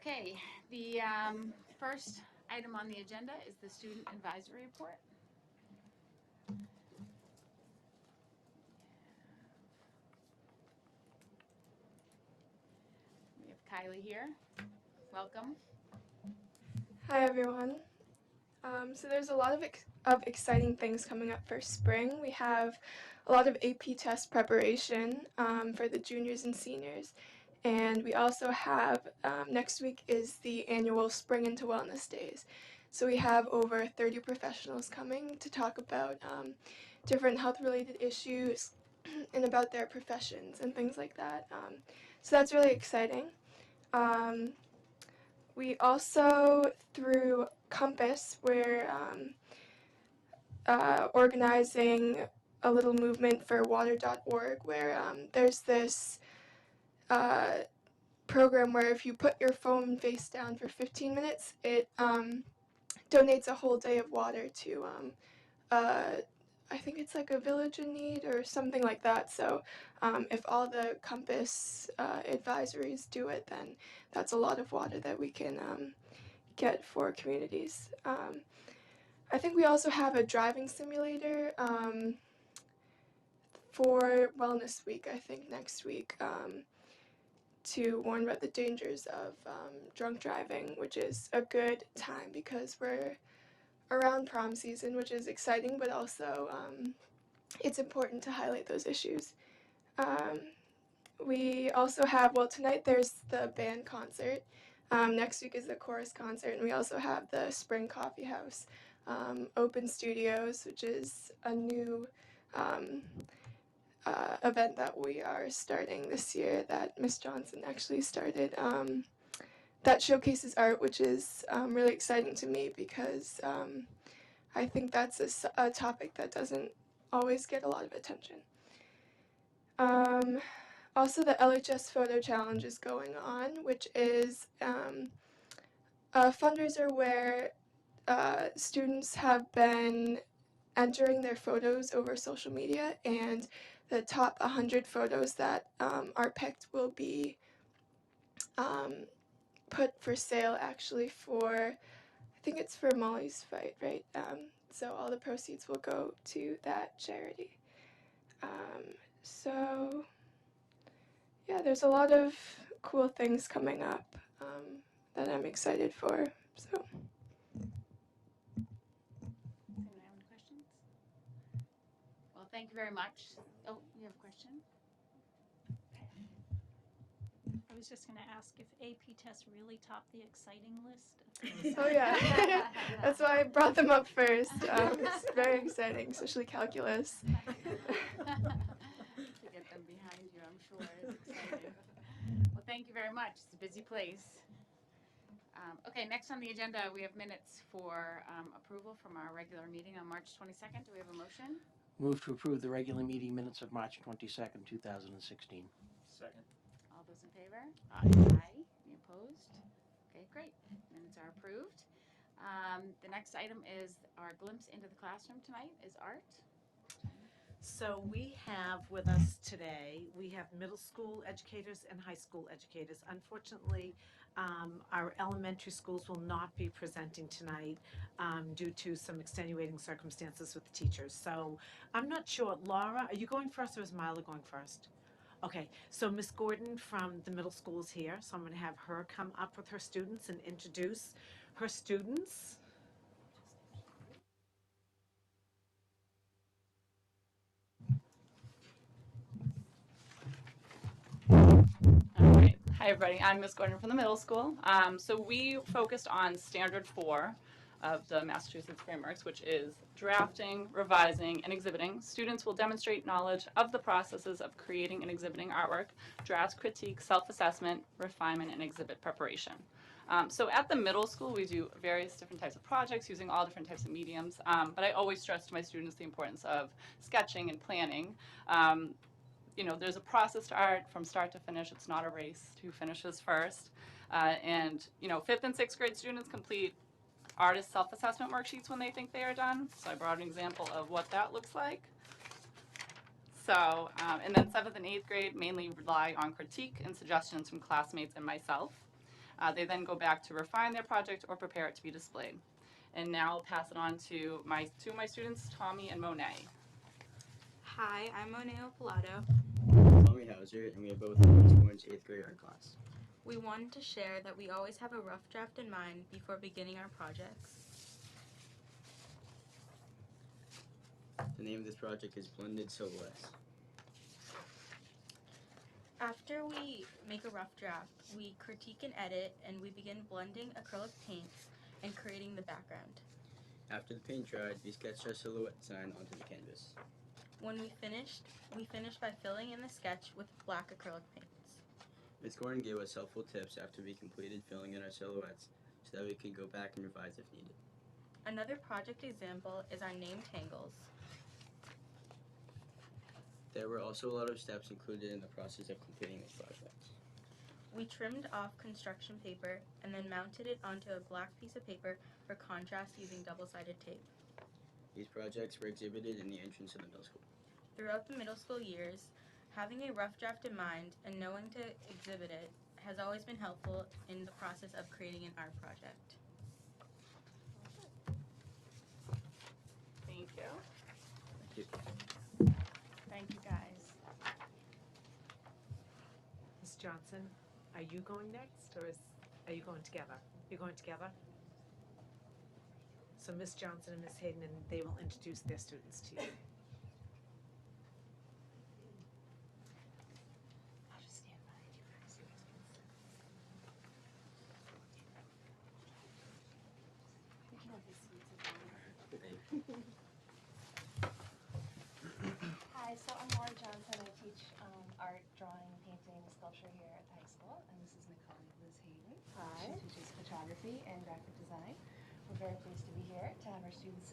Okay, the first item on the agenda is the student advisory report. We have Kylie here. Welcome. Hi everyone. So there's a lot of exciting things coming up for spring. We have a lot of AP test preparation for the juniors and seniors. And we also have, next week is the annual Spring into Wellness Days. So we have over 30 professionals coming to talk about different health-related issues and about their professions and things like that. So that's really exciting. We also, through Compass, we're organizing a little movement for water.org where there's this uh, program where if you put your phone face down for 15 minutes, it donates a whole day of water to, I think it's like a village in need or something like that. So if all the Compass advisories do it, then that's a lot of water that we can get for communities. I think we also have a driving simulator for Wellness Week, I think next week, to warn about the dangers of drunk driving, which is a good time because we're around prom season, which is exciting, but also it's important to highlight those issues. Um, we also have, well, tonight there's the band concert. Next week is the chorus concert, and we also have the Spring Coffee House Open Studios, which is a new um, event that we are starting this year that Miss Johnson actually started. That showcases art, which is really exciting to me because I think that's a topic that doesn't always get a lot of attention. Also, the LHS Photo Challenge is going on, which is a fundraiser where students have been entering their photos over social media, and the top 100 photos that are picked will be put for sale actually for, I think it's for Molly's Fight, right? So all the proceeds will go to that charity. So yeah, there's a lot of cool things coming up that I'm excited for. So. Does anyone have any questions? Well, thank you very much. Oh, you have a question? I was just going to ask if AP tests really top the exciting list of things. Oh yeah, that's why I brought them up first. It's very exciting, especially calculus. To get them behind you, I'm sure, is exciting. Well, thank you very much. It's a busy place. Okay, next on the agenda, we have minutes for approval from our regular meeting on March 22nd. Do we have a motion? Move to approve the regular meeting minutes of March 22nd, 2016. Second. All those in favor? Aye. Aye. Any opposed? Okay, great. Minutes are approved. The next item is our glimpse into the classroom tonight is art. So we have with us today, we have middle school educators and high school educators. Unfortunately, our elementary schools will not be presenting tonight due to some extenuating circumstances with the teachers. So I'm not sure, Laura, are you going first or is Mila going first? Okay, so Miss Gordon from the middle school is here, so I'm going to have her come up with her students and introduce her students. All right. Hi, everybody. I'm Ms. Gordon from the middle school. So we focused on Standard 4 of the Massachusetts frameworks, which is drafting, revising, and exhibiting. Students will demonstrate knowledge of the processes of creating and exhibiting artwork, drafts, critique, self-assessment, refinement, and exhibit preparation. So at the middle school, we do various different types of projects using all different types of mediums, but I always stress to my students the importance of sketching and planning. You know, there's a process to art from start to finish. It's not a race to who finishes first. And, you know, 5th and 6th grade students complete artist self-assessment worksheets when they think they are done. So I brought an example of what that looks like. So, and then 7th and 8th grade mainly rely on critique and suggestions from classmates and myself. They then go back to refine their project or prepare it to be displayed. And now I'll pass it on to two of my students, Tommy and Monet. Hi, I'm Monet Opalato. Tommy Hauser, and we are both in West Orange 8th grade art class. We wanted to share that we always have a rough draft in mind before beginning our projects. The name of this project is Blended Silhouettes. After we make a rough draft, we critique and edit, and we begin blending acrylic paints and creating the background. After the paint dried, we sketched our silhouette design onto the canvas. When we finished by filling in the sketch with black acrylic paints. Ms. Gordon gave us helpful tips after we completed filling in our silhouettes so that we could go back and revise if needed. Another project example is our name tangles. There were also a lot of steps included in the process of completing this project. We trimmed off construction paper and then mounted it onto a black piece of paper for contrast using double-sided tape. These projects were exhibited in the entrance of the middle school. Throughout the middle school years, having a rough draft in mind and knowing to exhibit it has always been helpful in the process of creating an art project. Thank you. Thank you. Thank you, guys. Ms. Johnson, are you going next, or are you going together? You're going together? So Ms. Johnson and Ms. Hayden, and they will introduce their students to you. I'll just stand behind you guys. Hi, so I'm Laura Johnson. I teach art, drawing, painting, sculpture here at the high school. And this is my colleague Liz Hayden. Hi. She teaches photography and graphic design. We're very pleased to be here to have our students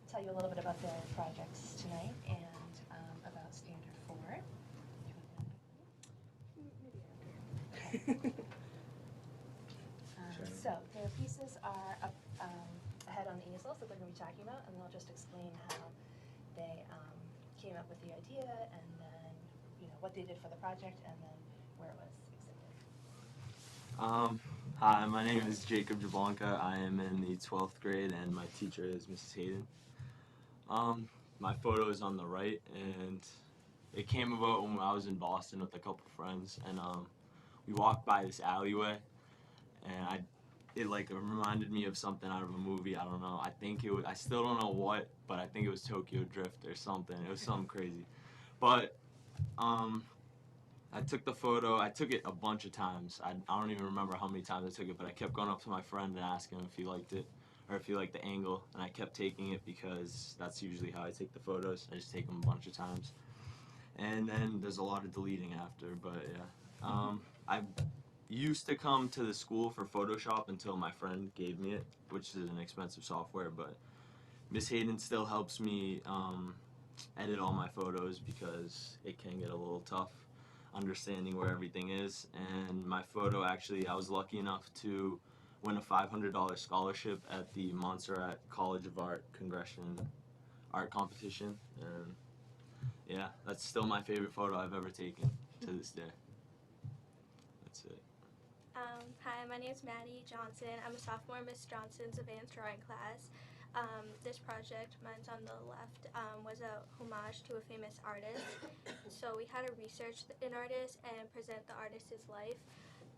tell you a little bit about their projects tonight and about Standard 4. So their pieces are up ahead on the easels that they're going to be talking about, and they'll just explain how they came up with the idea, and then what they did for the project, and then where it was exhibited. Hi, my name is Jacob Jablonka. I am in the 12th grade, and my teacher is Mrs. Hayden. My photo is on the right, and it came about when I was in Boston with a couple friends, and we walked by this alleyway, and it reminded me of something out of a movie. I don't know. I think it was, I still don't know what, but I think it was Tokyo Drift or something. It was something crazy. But I took the photo. I took it a bunch of times. I don't even remember how many times I took it, but I kept going up to my friend and asking him if he liked it or if he liked the angle, and I kept taking it because that's usually how I take the photos. I just take them a bunch of times. And then there's a lot of deleting after, but yeah. I used to come to the school for Photoshop until my friend gave me it, which is an expensive software, but Miss Hayden still helps me edit all my photos because it can get a little tough understanding where everything is. And my photo, actually, I was lucky enough to win a $500 scholarship at the Montserrat College of Art Congression art competition, and yeah, that's still my favorite photo I've ever taken to this day. That's it. Hi, my name is Maddie Johnson. I'm a sophomore in Miss Johnson's advanced drawing class. This project, mine's on the left, was a homage to a famous artist. So we had to research an artist and present the artist's life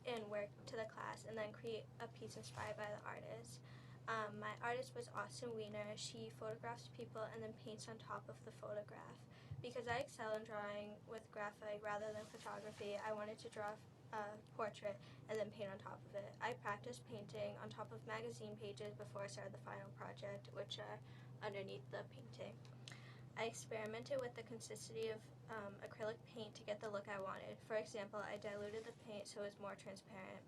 and work to the class, and then create a piece inspired by the artist. My artist was Austin Wiener. She photographs people and then paints on top of the photograph. Because I excel in drawing with graphite rather than photography, I wanted to draw a portrait and then paint on top of it. I practiced painting on top of magazine pages before I started the final project, which are underneath the painting. I experimented with the consistency of acrylic paint to get the look I wanted. For example, I diluted the paint so it was more transparent.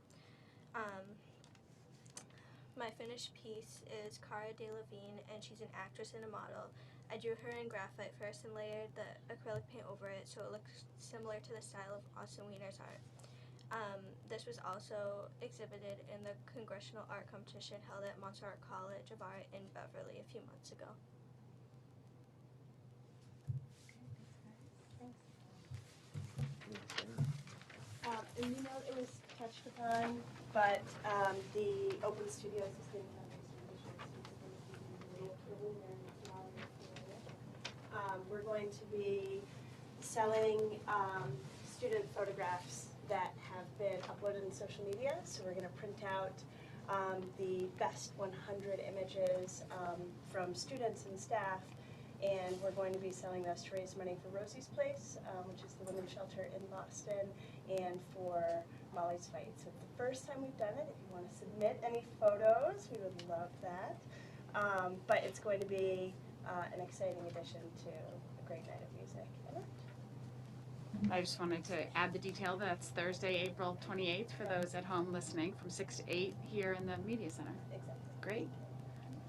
My finished piece is Cara Delevingne, and she's an actress and a model. I drew her in graphite first and layered the acrylic paint over it so it looks similar to the style of Austin Wiener's art. This was also exhibited in the Congressional Art Competition held at Montserrat College of Art in Beverly a few months ago. And it was touched upon, but the Open Studio System Foundation we're going to be selling student photographs that have been uploaded in social media. So we're going to print out the best 100 images from students and staff, and we're going to be selling those to raise money for Rosie's Place, which is the women's shelter in Boston, and for Molly's Fight. So it's the first time we've done it. If you want to submit any photos, we would love that. But it's going to be an exciting addition to a great night of music. I just wanted to add the detail that it's Thursday, April 28th for those at home listening from 6 to 8 here in the Media Center. Exactly. Great.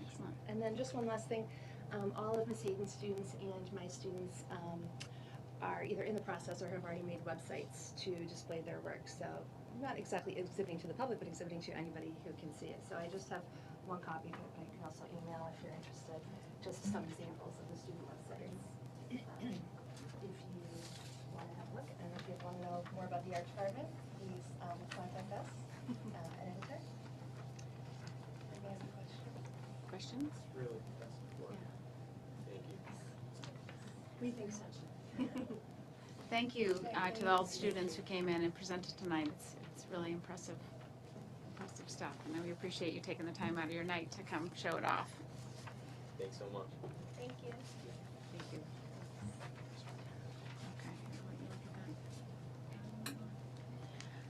Excellent. And then just one last thing, all of Ms. Hayden's students and my students are either in the process or have already made websites to display their work. So not exactly exhibiting to the public, but exhibiting to anybody who can see it. So I just have one copy, but I can also email if you're interested, just some examples of the student websites. If you want to have a look, and if you want to know more about the art department, please contact us at any time. Anybody have any questions? Questions? Really impressive work. Thank you. We think so. Thank you to all the students who came in and presented tonight. It's really impressive stuff, and we appreciate you taking the time out of your night to come show it off. Thanks so much. Thank you. Thank you.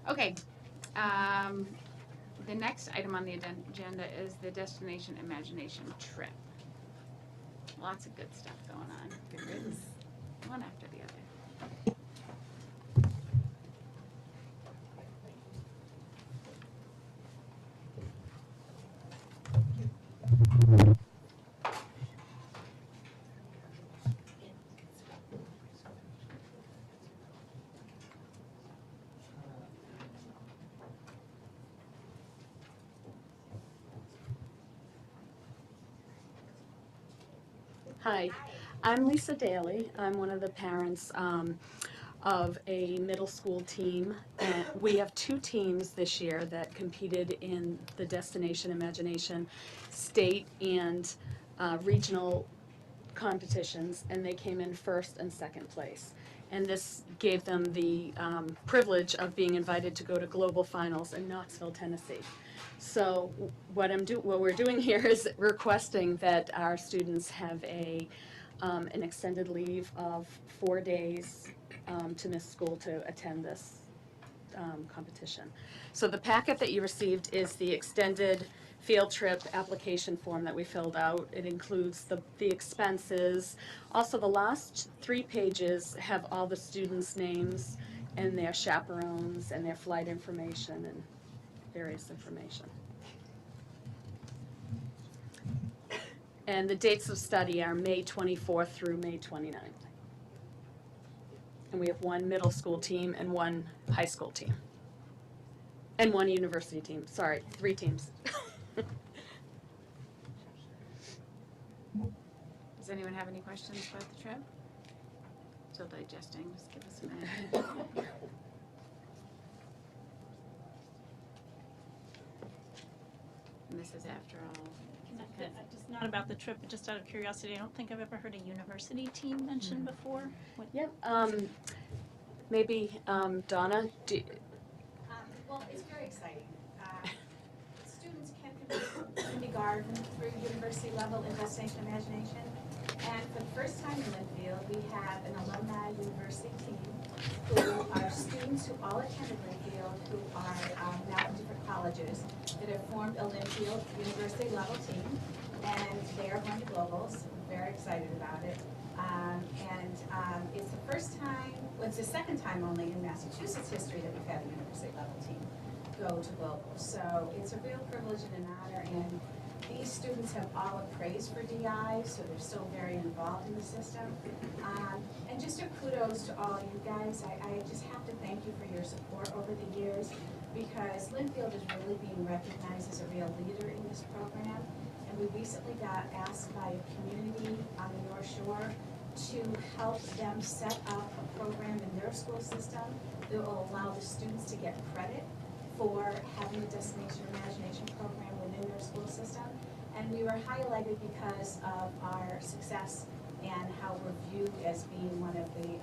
Okay. The next item on the agenda is the Destination Imagination trip. Lots of good stuff going on. There is. One after the other. Hi, I'm Lisa Daly. I'm one of the parents of a middle school team. And we have 2 teams this year that competed in the Destination Imagination state and regional competitions, and they came in 1st and 2nd place. And this gave them the privilege of being invited to go to global finals in Knoxville, Tennessee. So what we're doing here is requesting that our students have an extended leave of 4 days to miss school to attend this competition. So the packet that you received is the extended field trip application form that we filled out. It includes the expenses. Also, the last 3 pages have all the students' names and their chaperones and their flight information and various information. And the dates of study are May 24th through May 29th. And we have 1 middle school team and 1 high school team. And 1 university team. Sorry, 3 teams. Does anyone have any questions about the trip? Still digesting, just give us a minute. And this is after all. Just not about the trip, but just out of curiosity, I don't think I've ever heard a university team mentioned before. Yep. Maybe Donna. Well, it's very exciting. Students can compete from kindergarten through university level in Destination Imagination. And for the first time in Linfield, we have an alumni university team who are students who all attended Linfield, who are now in different colleges, that have formed a Linfield university level team. And they are going to globals. We're very excited about it. It's the first time, well, it's the second time only in Massachusetts history that we've had a university level team go to globals. So it's a real privilege and an honor, and these students have all appraised for DI, so they're still very involved in the system. And just a kudos to all you guys. I just have to thank you for your support over the years, because Linfield is really being recognized as a real leader in this program. And we recently got asked by a community on the North Shore to help them set up a program in their school system that will allow the students to get credit for having a Destination Imagination program within their school system. And we were highlighted because of our success and how we're viewed as being one of the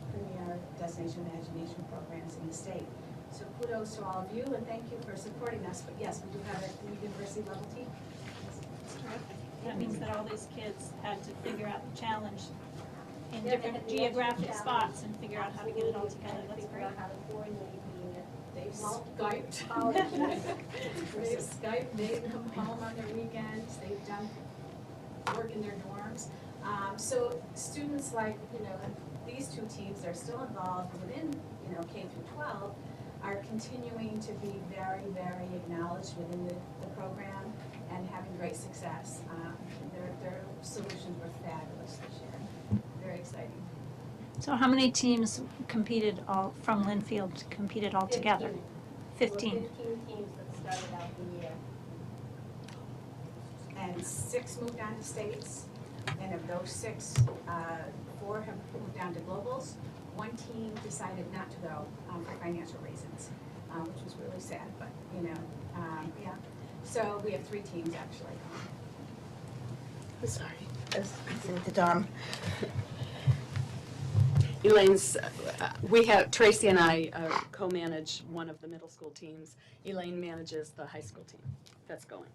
premier Destination Imagination programs in the state. So kudos to all of you, and thank you for supporting us. But yes, we do have a university level team. It's terrific. That means that all these kids had to figure out the challenge in Yeah, different they had to geographic challenge. spots and figure out how to get it all together. And That's figure great. out how to coordinate being at They've multiple Skyped. colleges. They've Skyped, they've come home on their weekends, they've done work in their dorms. So students like, these two teams are still involved within, K through 12, are continuing to be very, very acknowledged within the program and having great success. Their solutions were fabulous this year, very exciting. So how many teams competed from Linfield competed all together? 15. 15 teams that started out the year. And 6 moved on to states, and of those 6, 4 have moved down to globals. 1 team decided not to go for financial reasons, which was really sad, but, yeah. So we have 3 teams actually. Sorry, I was listening to Dom. Elaine's, Tracy and I co-manage one of the middle school teams. Elaine manages the high school team that's going.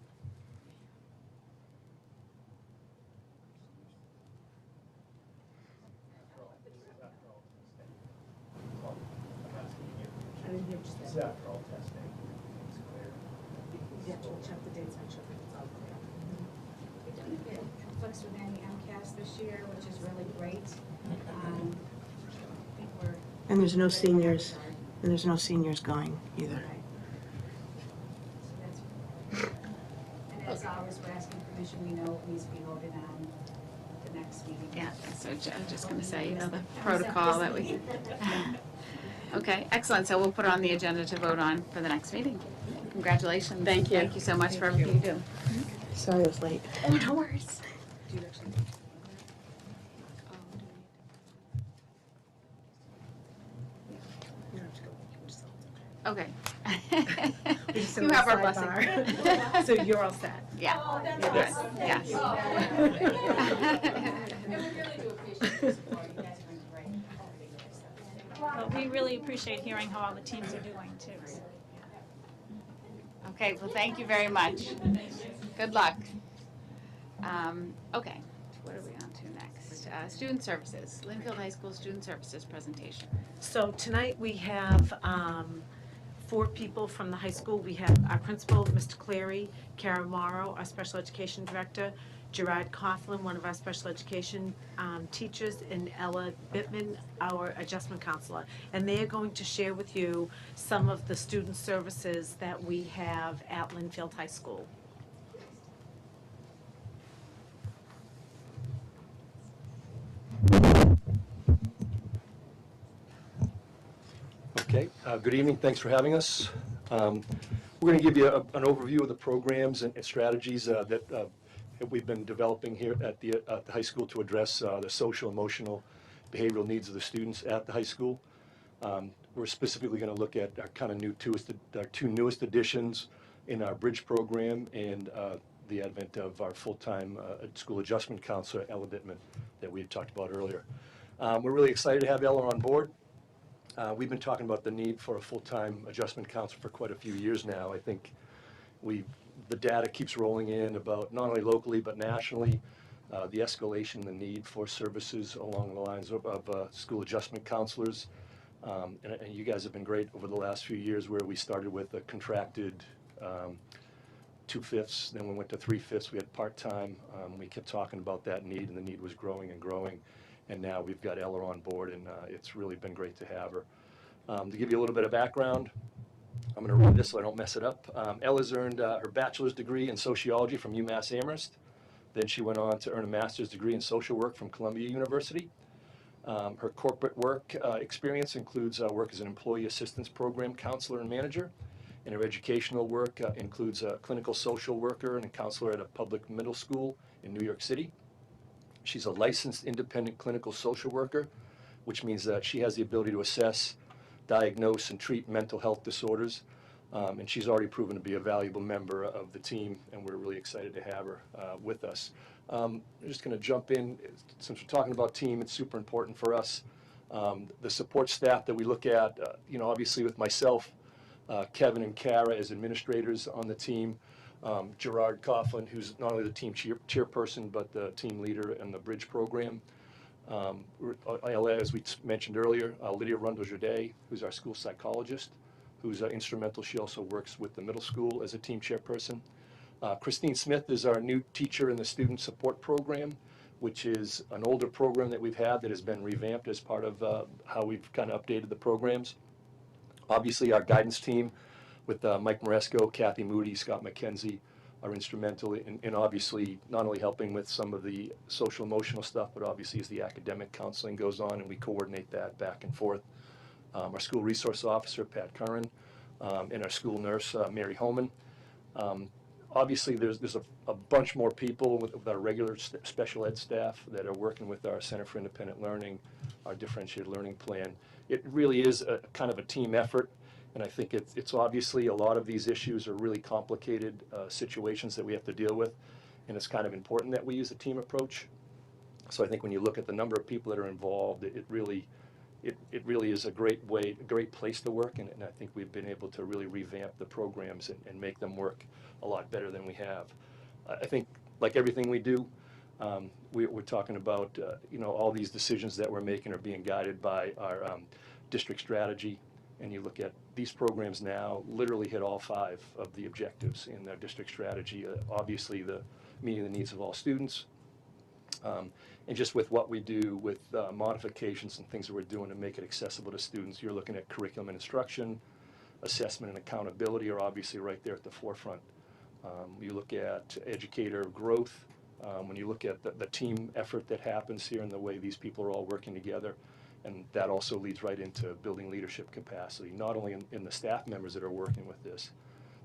I didn't hear what you This is said. after all testing, it's clear. You have to check the dates, make sure that it's all clear. We did it conflicts with any MCAS this year, which is really great. I think we're. And there's no very well seniors, started. and there's no seniors going either. Right. So that's, and as always, we're asking permission, we know it needs to be voted on the next meeting. Yeah, so I was just gonna say, the protocol that we. Okay, excellent. So we'll put it on the agenda to vote on for the next meeting. Congratulations. Thank you. Thank you so much for everything you do. Sorry I was late. Oh, no worries. Do you actually? Okay. We just You did a have our sidebar. blessing. So you're all set. Yeah. Oh, that's You're good. awesome. Yes. Thank you. And we really do appreciate your support. You guys are doing great over the years. So. But we really appreciate hearing how all the teams are doing too. Okay, well, thank you very much. Good luck. Okay, what are we on to next? Student services, Linfield High School Student Services presentation. So tonight we have 4 people from the high school. We have our principal, Mr. Cleary, Kara Morrow, our special education director, Gerard Coughlin, one of our special education teachers, and Ella Bittman, our adjustment counselor. And they are going to share with you some of the student services that we have at Linfield High School. Okay, good evening, thanks for having us. We're going to give you an overview of the programs and strategies that we've been developing here at the high school to address the social, emotional, behavioral needs of the students at the high school. We're specifically going to look at our kind of our 2 newest additions in our bridge program and the advent of our full-time school adjustment counselor, Ella Bittman, that we had talked about earlier. We're really excited to have Ella on board. We've been talking about the need for a full-time adjustment counselor for quite a few years now. I think the data keeps rolling in about not only locally but nationally, the escalation, the need for services along the lines of school adjustment counselors. And you guys have been great over the last few years, where we started with a contracted 2/5, then we went to 3/5. We had part-time. We kept talking about that need, and the need was growing and growing. And now we've got Ella on board, and it's really been great to have her. To give you a little bit of background, I'm going to read this so I don't mess it up. Ella's earned her bachelor's degree in sociology from UMass Amherst. Then she went on to earn a master's degree in social work from Columbia University. Her corporate work experience includes work as an employee assistance program counselor and manager. And her educational work includes a clinical social worker and a counselor at a public middle school in New York City. She's a licensed independent clinical social worker, which means that she has the ability to assess, diagnose, and treat mental health disorders, And she's already proven to be a valuable member of the team, and we're really excited to have her with us. I'm just going to jump in. Since we're talking about team, it's super important for us. The support staff that we look at, obviously with myself, Kevin and Kara as administrators on the team, Gerard Coughlin, who's not only the team chairperson, but the team leader in the Bridge program. As we mentioned earlier, Lydia Rundle-Jade, who's our school psychologist, who's instrumental. She also works with the middle school as a team chairperson. Christine Smith is our new teacher in the student support program, which is an older program that we've had that has been revamped as part of how we've kind of updated the programs. Obviously, our guidance team with Mike Moresco, Kathy Moody, Scott McKenzie are instrumental in obviously not only helping with some of the social emotional stuff, but obviously as the academic counseling goes on, and we coordinate that back and forth. Our school resource officer, Pat Curran, and our school nurse, Mary Homan. Obviously, there's a bunch more people with our regular special ed staff that are working with our Center for Independent Learning, our differentiated learning plan. It really is a kind of a team effort, and I think it's obviously a lot of these issues are really complicated situations that we have to deal with, and it's kind of important that we use a team approach. So I think when you look at the number of people that are involved, it really is a great place to work, and I think we've been able to really revamp the programs and make them work a lot better than we have. I think, like everything we do, we're talking about, all these decisions that we're making are being guided by our district strategy, and you look at these programs now literally hit all 5 of the objectives in their district strategy. Obviously, the meeting the needs of all students, and just with what we do with modifications and things that we're doing to make it accessible to students, you're looking at curriculum and instruction, assessment and accountability are obviously right there at the forefront. You look at educator growth, when you look at the team effort that happens here and the way these people are all working together, and that also leads right into building leadership capacity, not only in the staff members that are working with this,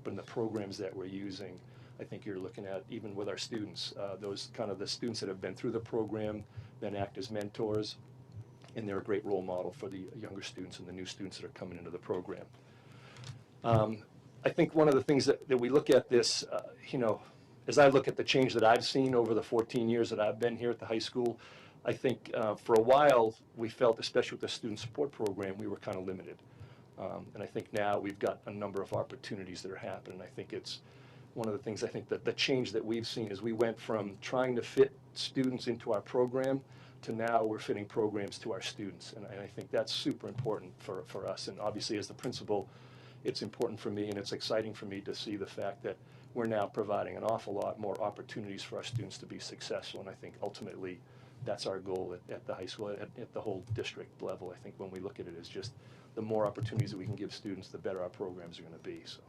but in the programs that we're using. I think you're looking at, even with our students, those kind of the students that have been through the program, then act as mentors, and they're a great role model for the younger students and the new students that are coming into the program. I think one of the things that we look at this, as I look at the change that I've seen over the 14 years that I've been here at the high school, I think for a while we felt, especially with the student support program, we were kind of limited. And I think now we've got a number of opportunities that are happening. I think it's one of the things, I think that the change that we've seen is we went from trying to fit students into our program to now we're fitting programs to our students. And I think that's super important for us. And obviously as the principal, it's important for me and it's exciting for me to see the fact that we're now providing an awful lot more opportunities for our students to be successful. And I think ultimately that's our goal at the high school, at the whole district level. I think when we look at it as just the more opportunities that we can give students, the better our programs are going to be. So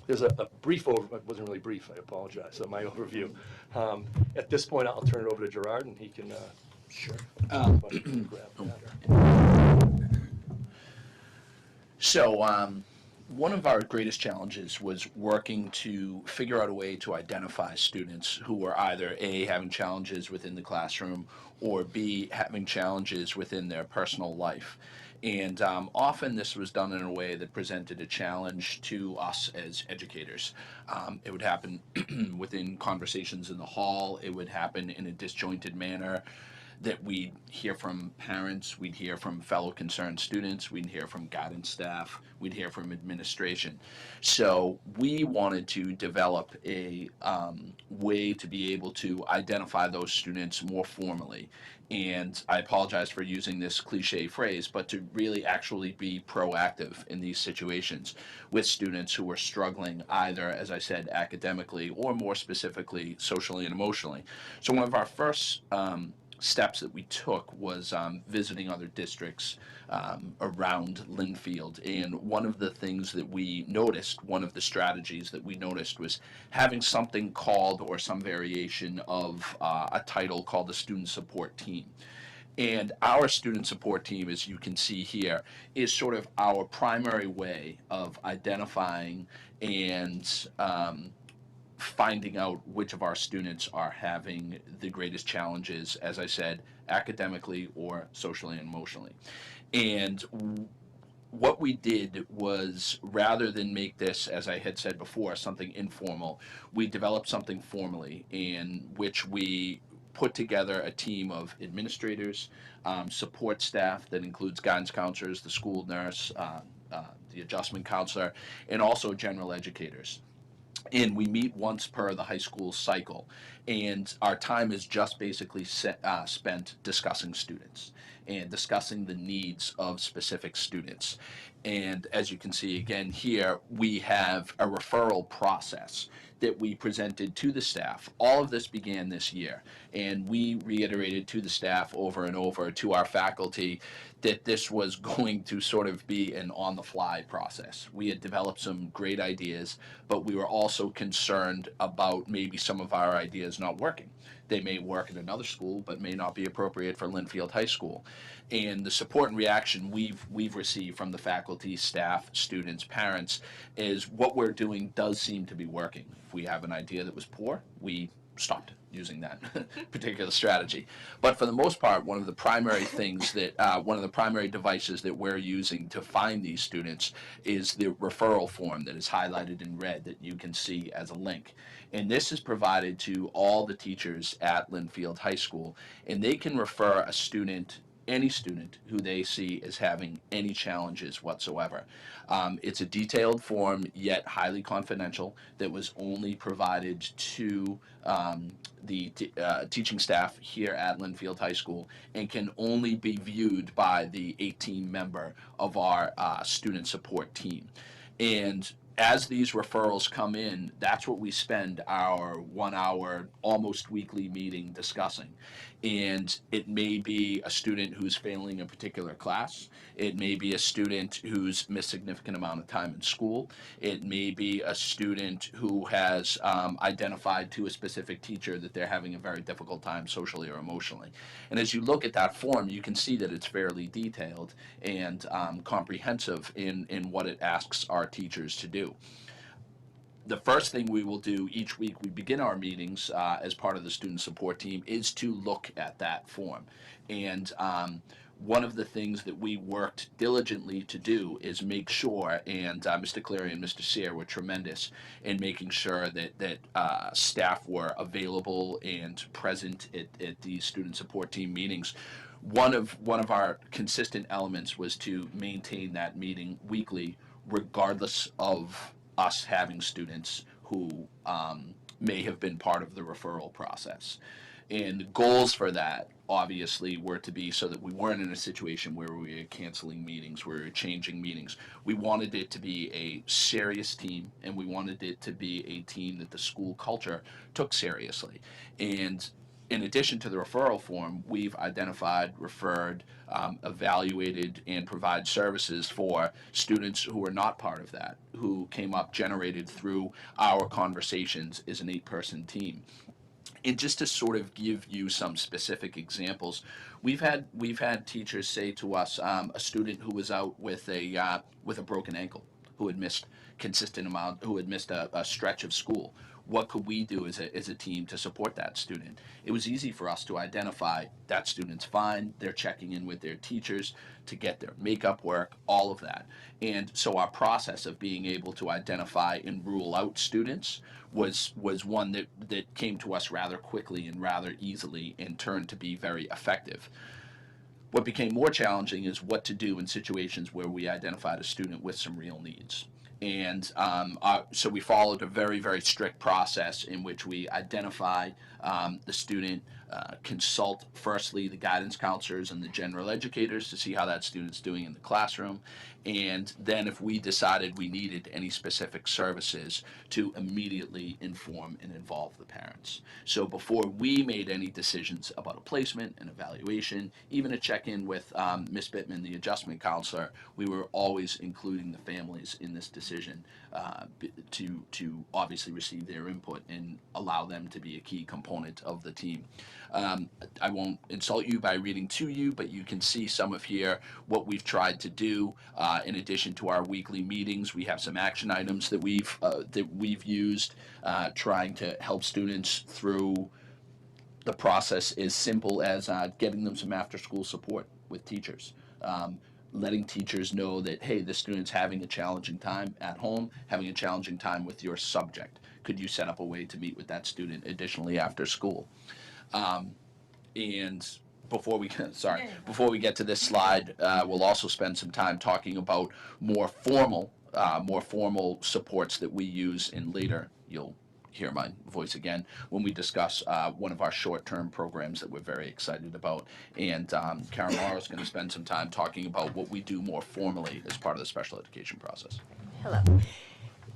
there's a brief it wasn't really brief, I apologize, so my overview. At this point, I'll turn it over to Gerard and he can Sure. grab that. So one of our greatest challenges was working to figure out a way to identify students who were either A, having challenges within the classroom, or B, having challenges within their personal life. And often this was done in a way that presented a challenge to us as educators. It would happen within conversations in the hall. It would happen in a disjointed manner that we'd hear from parents, we'd hear from fellow concerned students, we'd hear from guidance staff, we'd hear from administration. So we wanted to develop a way to be able to identify those students more formally. And I apologize for using this cliche phrase, but to really actually be proactive in these situations with students who are struggling either, as I said, academically or more specifically socially and emotionally. So one of our first steps that we took was visiting other districts around Linfield. And one of the things that we noticed, one of the strategies that we noticed was having something called, or some variation of a title called the Student Support Team. And our student support team, as you can see here, is sort of our primary way of identifying and finding out which of our students are having the greatest challenges, as I said, academically or socially and emotionally. And what we did was, rather than make this, as I had said before, something informal, we developed something formally in which we put together a team of administrators, support staff that includes guidance counselors, the school nurse, the adjustment counselor, and also general educators. And we meet once per the high school cycle, and our time is just basically spent discussing students and discussing the needs of specific students. And as you can see again here, we have a referral process that we presented to the staff. All of this began this year, and we reiterated to the staff over and over, to our faculty, that this was going to sort of be an on-the-fly process. We had developed some great ideas, but we were also concerned about maybe some of our ideas not working. They may work at another school, but may not be appropriate for Linfield High School. And the support and reaction we've received from the faculty, staff, students, parents, is what we're doing does seem to be working. If we have an idea that was poor, we stopped using that particular strategy. But for the most part, one of the primary things that, one of the primary devices that we're using to find these students is the referral form that is highlighted in red that you can see as a link. And this is provided to all the teachers at Linfield High School, and they can refer a student, any student who they see as having any challenges whatsoever. It's a detailed form, yet highly confidential, that was only provided to the teaching staff here at Linfield High School, and can only be viewed by the 18 member of our student support team. And as these referrals come in, that's what we spend our 1 hour, almost weekly meeting discussing. And it may be a student who's failing a particular class. It may be a student who's missed a significant amount of time in school. It may be a student who has identified to a specific teacher that they're having a very difficult time socially or emotionally. And as you look at that form, you can see that it's fairly detailed and comprehensive in what it asks our teachers to do. The first thing we will do each week, we begin our meetings as part of the student support team, is to look at that form. And one of the things that we worked diligently to do is make sure, and Mr. Cleary and Mr. Sear were tremendous in making sure that staff were available and present at these student support team meetings. One of our consistent elements was to maintain that meeting weekly, regardless of us having students who may have been part of the referral process. And the goals for that, obviously, were to be so that we weren't in a situation where we were canceling meetings, where we were changing meetings. We wanted it to be a serious team, and we wanted it to be a team that the school culture took seriously. And in addition to the referral form, we've identified, referred, evaluated, and provide services for students who are not part of that, who came up generated through our conversations as an 8-person team. And just to sort of give you some specific examples, we've had teachers say to us, a student who was out with a broken ankle, who had missed a stretch of school. What could we do as a team to support that student? It was easy for us to identify that student's fine, they're checking in with their teachers to get their makeup work, all of that. And so our process of being able to identify and rule out students was one that came to us rather quickly and rather easily and turned to be very effective. What became more challenging is what to do in situations where we identified a student with some real needs. And so we followed a very, very strict process in which we identify the student, consult firstly the guidance counselors and the general educators to see how that student's doing in the classroom, and then if we decided we needed any specific services, to immediately inform and involve the parents. So before we made any decisions about a placement, an evaluation, even a check-in with Ms. Bittman, the adjustment counselor, we were always including the families in this decision to obviously receive their input and allow them to be a key component of the team. I won't insult you by reading to you, but you can see some of here what we've tried to do. In addition to our weekly meetings, we have some action items that we've used, trying to help students through the process as simple as getting them some after-school support with teachers. letting teachers know that, hey, the student's having a challenging time at home, having a challenging time with your subject. Could you set up a way to meet with that student additionally after school? And before we before we get to this slide, we'll also spend some time talking about more formal supports that we use, and later you'll hear my voice again when we discuss one of our short-term programs that we're very excited about. And Karen Morrow is going to spend some time talking about what we do more formally as part of the special education process. Hello.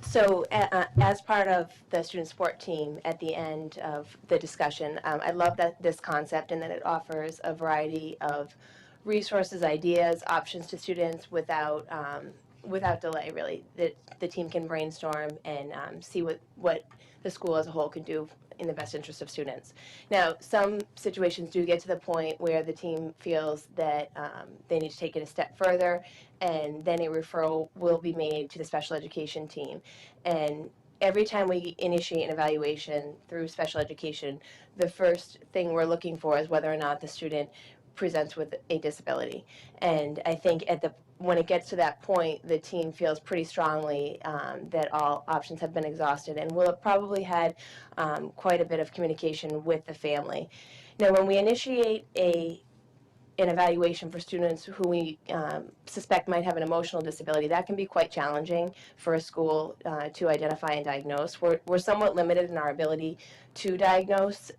So as part of the student support team at the end of the discussion, I love this concept and that it offers a variety of resources, ideas, options to students without delay, really. The team can brainstorm and see what the school as a whole can do in the best interest of students. Now, some situations do get to the point where the team feels that they need to take it a step further, and then a referral will be made to the special education team. And every time we initiate an evaluation through special education, the first thing we're looking for is whether or not the student presents with a disability. And I think when it gets to that point, the team feels pretty strongly that all options have been exhausted, and we'll have probably had quite a bit of communication with the family. Now, when we initiate an evaluation for students who we suspect might have an emotional disability, that can be quite challenging for a school to identify and diagnose. We're somewhat limited in our ability to diagnose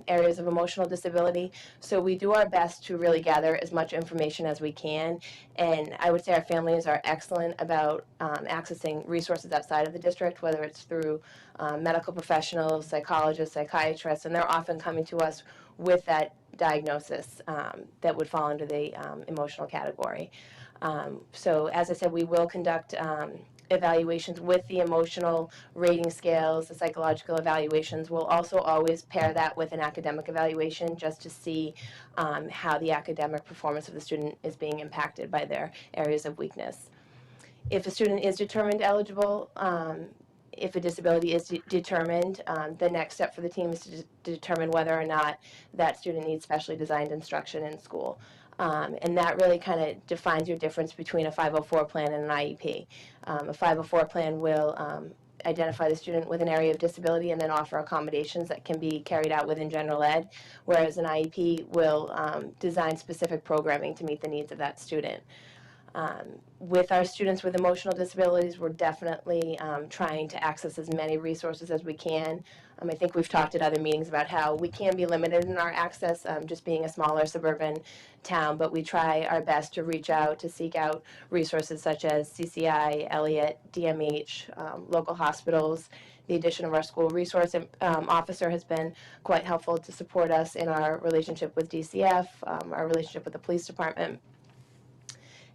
areas of emotional disability, so we do our best to really gather as much information as we can. And I would say our families are excellent about accessing resources outside of the district, whether it's through medical professionals, psychologists, psychiatrists, and they're often coming to us with that diagnosis that would fall under the emotional category. So as I said, we will conduct evaluations with the emotional rating scales, the psychological evaluations. We'll also always pair that with an academic evaluation just to see how the academic performance of the student is being impacted by their areas of weakness. If a student is determined eligible, if a disability is determined, the next step for the team is to determine whether or not that student needs specially designed instruction in school. And that really kind of defines your difference between a 504 plan and an IEP. A 504 plan will identify the student with an area of disability and then offer accommodations that can be carried out within general ed, whereas an IEP will design specific programming to meet the needs of that student. With our students with emotional disabilities, we're definitely trying to access as many resources as we can. I think we've talked at other meetings about how we can be limited in our access, just being a smaller suburban town, but we try our best to reach out, to seek out resources such as CCI, Elliott, DMH, local hospitals. The addition of our school resource officer has been quite helpful to support us in our relationship with DCF, our relationship with the police department.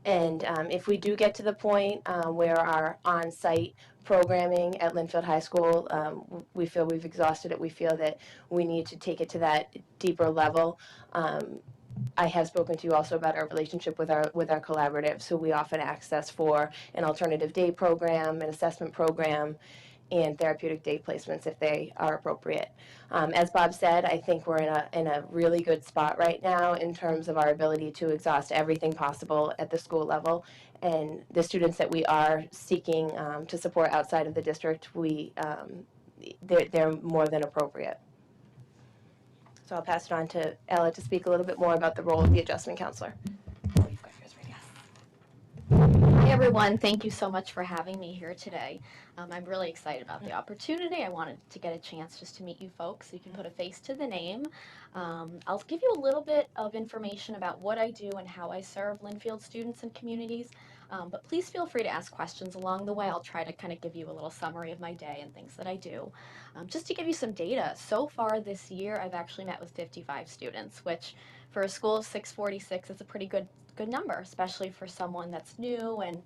And if we do get to the point where our on-site programming at Linfield High School, we feel we've exhausted it, we feel that we need to take it to that deeper level. I have spoken to you also about our relationship with our collaborative, so we often access for an alternative day program, an assessment program, and therapeutic day placements if they are appropriate. As Bob said, I think we're in a really good spot right now in terms of our ability to exhaust everything possible at the school level. And the students that we are seeking to support outside of the district, they're more than appropriate. So I'll pass it on to Ella to speak a little bit more about the role of the adjustment counselor. Hi everyone, thank you so much for having me here today. I'm really excited about the opportunity. I wanted to get a chance just to meet you folks so you can put a face to the name. I'll give you a little bit of information about what I do and how I serve Linfield students and communities, but please feel free to ask questions along the way. I'll try to kind of give you a little summary of my day and things that I do. Just to give you some data, so far this year I've actually met with 55 students, which for a school of 646 is a pretty good number, especially for someone that's new and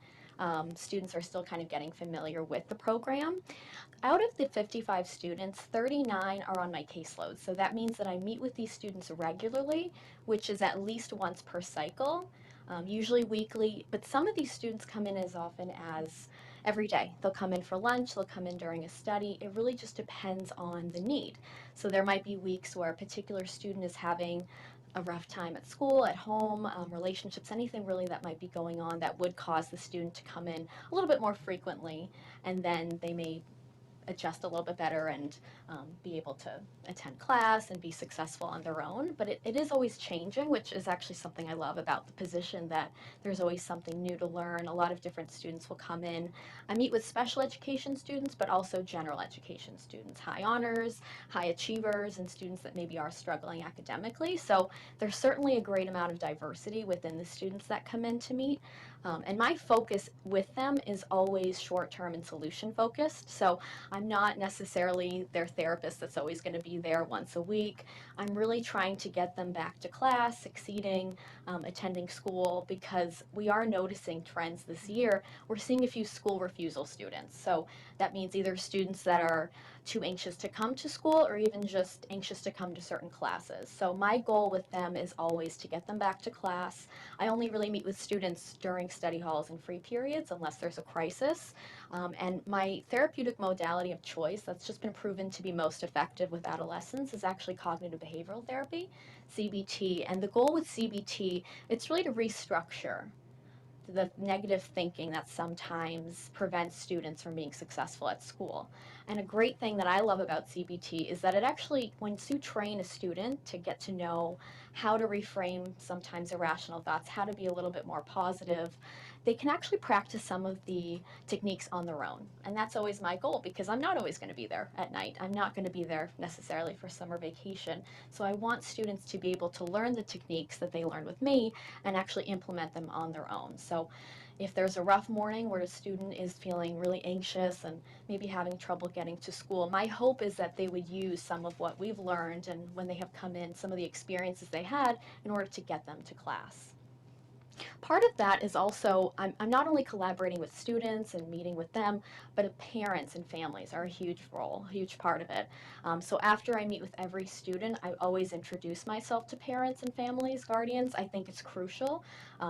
students are still kind of getting familiar with the program. Out of the 55 students, 39 are on my caseload. So that means that I meet with these students regularly, which is at least once per cycle, usually weekly. But some of these students come in as often as every day. They'll come in for lunch, they'll come in during a study. It really just depends on the need. So there might be weeks where a particular student is having a rough time at school, at home, relationships, anything really that might be going on that would cause the student to come in a little bit more frequently, and then they may adjust a little bit better and be able to attend class and be successful on their own. But it is always changing, which is actually something I love about the position, that there's always something new to learn. A lot of different students will come in. I meet with special education students, but also general education students, high honors, high achievers, and students that maybe are struggling academically. So there's certainly a great amount of diversity within the students that come in to meet. And my focus with them is always short-term and solution-focused. So I'm not necessarily their therapist that's always going to be there once a week. I'm really trying to get them back to class, succeeding, attending school, because we are noticing trends this year. We're seeing a few school refusal students. So that means either students that are too anxious to come to school or even just anxious to come to certain classes. So my goal with them is always to get them back to class. I only really meet with students during study halls and free periods unless there's a crisis. And my therapeutic modality of choice that's just been proven to be most effective with adolescents is actually cognitive behavioral therapy, CBT. And the goal with CBT, it's really to restructure the negative thinking that sometimes prevents students from being successful at school. And a great thing that I love about CBT is that it actually, once you train a student to get to know how to reframe sometimes irrational thoughts, how to be a little bit more positive, they can actually practice some of the techniques on their own. And that's always my goal, because I'm not always going to be there at night. I'm not going to be there necessarily for summer vacation. So I want students to be able to learn the techniques that they learned with me and actually implement them on their own. So if there's a rough morning where a student is feeling really anxious and maybe having trouble getting to school, my hope is that they would use some of what we've learned and when they have come in, some of the experiences they had in order to get them to class. Part of that is also, I'm not only collaborating with students and meeting with them, but parents and families are a huge role, a huge part of it. So after I meet with every student, I always introduce myself to parents and families, guardians. I think it's crucial.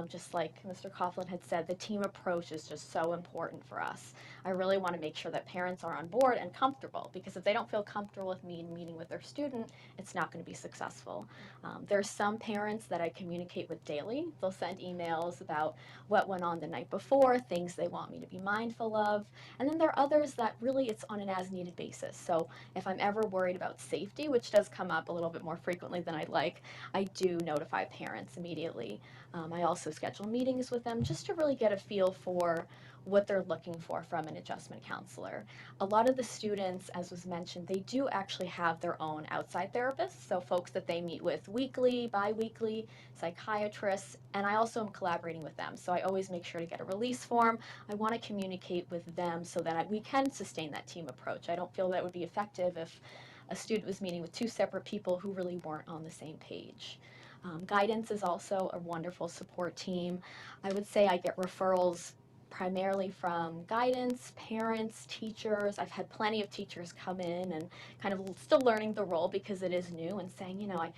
Just like Mr. Coughlin had said, the team approach is just so important for us. I really want to make sure that parents are on board and comfortable, because if they don't feel comfortable with me meeting with their student, it's not going to be successful. There's some parents that I communicate with daily. They'll send emails about what went on the night before, things they want me to be mindful of. And then there are others that really it's on an as-needed basis. So if I'm ever worried about safety, which does come up a little bit more frequently than I'd like, I do notify parents immediately. I also schedule meetings with them just to really get a feel for what they're looking for from an adjustment counselor. A lot of the students, as was mentioned, they do actually have their own outside therapists, so folks that they meet with weekly, bi-weekly, psychiatrists, and I also am collaborating with them. So I always make sure to get a release form. I want to communicate with them so that we can sustain that team approach. I don't feel that would be effective if a student was meeting with two separate people who really weren't on the same page. Guidance is also a wonderful support team. I would say I get referrals primarily from guidance, parents, teachers. I've had plenty of teachers come in and kind of still learning the role because it is new and saying, you know, I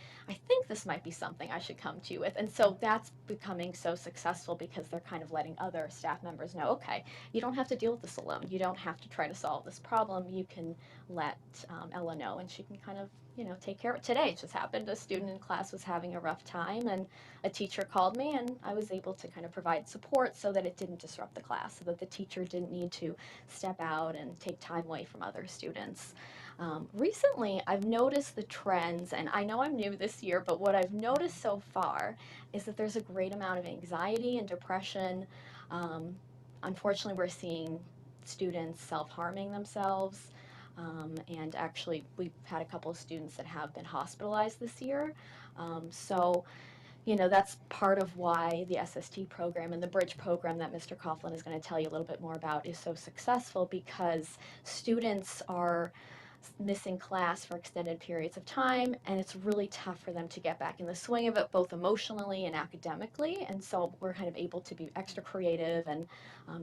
think this might be something I should come to you with. And so that's becoming so successful because they're kind of letting other staff members know, okay, you don't have to deal with this alone. You don't have to try to solve this problem. You can let Ella know and she can kind of, you know, take care of it. Today it just happened. A student in class was having a rough time and a teacher called me and I was able to kind of provide support so that it didn't disrupt the class, so that the teacher didn't need to step out and take time away from other students. Recently, I've noticed the trends, and I know I'm new this year, but what I've noticed so far is that there's a great amount of anxiety and depression. Unfortunately, we're seeing students self-harming themselves. And actually, we've had a couple of students that have been hospitalized this year. So, you know, that's part of why the SST program and the Bridge program that Mr. Coughlin is going to tell you a little bit more about is so successful, because students are missing class for extended periods of time, and it's really tough for them to get back in the swing of it, both emotionally and academically. And so we're kind of able to be extra creative and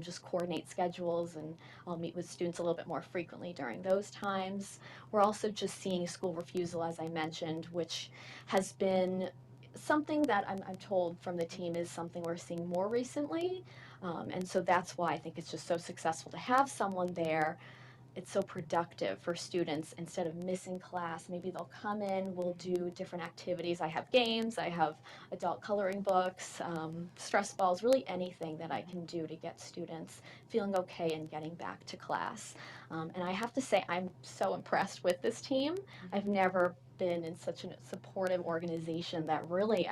just coordinate schedules, and I'll meet with students a little bit more frequently during those times. We're also just seeing school refusal, as I mentioned, which has been something that I'm told from the team is something we're seeing more recently. And so that's why I think it's just so successful to have someone there it's so productive for students. Instead of missing class, maybe they'll come in, we'll do different activities. I have games, I have adult coloring books, stress balls, really anything that I can do to get students feeling okay and getting back to class. And I have to say, I'm so impressed with this team. I've never been in such a supportive organization that really,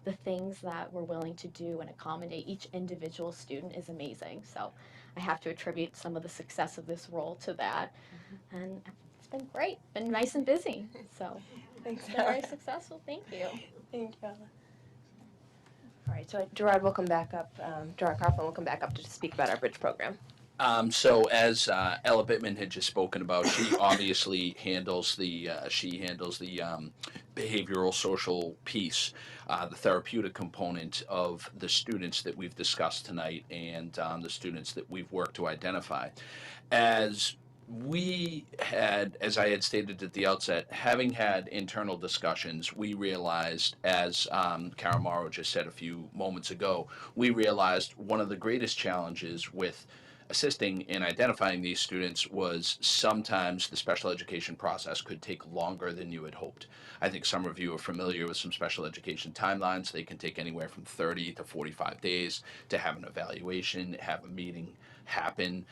the things that we're willing to do and accommodate each individual student is amazing. So I have to attribute some of the success of this role to that. And it's been great, been nice and busy. So Thanks, it's been very Ella. successful. Thank you. Thank you, Ella. All right, so Gerard will come back up, Gerard Kaufman will come back up to speak about our bridge program. So as Ella Bittman had just spoken about, she obviously handles the behavioral social piece, the therapeutic component of the students that we've discussed tonight and the students that we've worked to identify. As I had stated at the outset, having had internal discussions, we realized, as Karen Morrow just said a few moments ago, we realized one of the greatest challenges with assisting in identifying these students was sometimes the special education process could take longer than you had hoped. I think some of you are familiar with some special education timelines. They can take anywhere from 30 to 45 days to have an evaluation, have a meeting happen,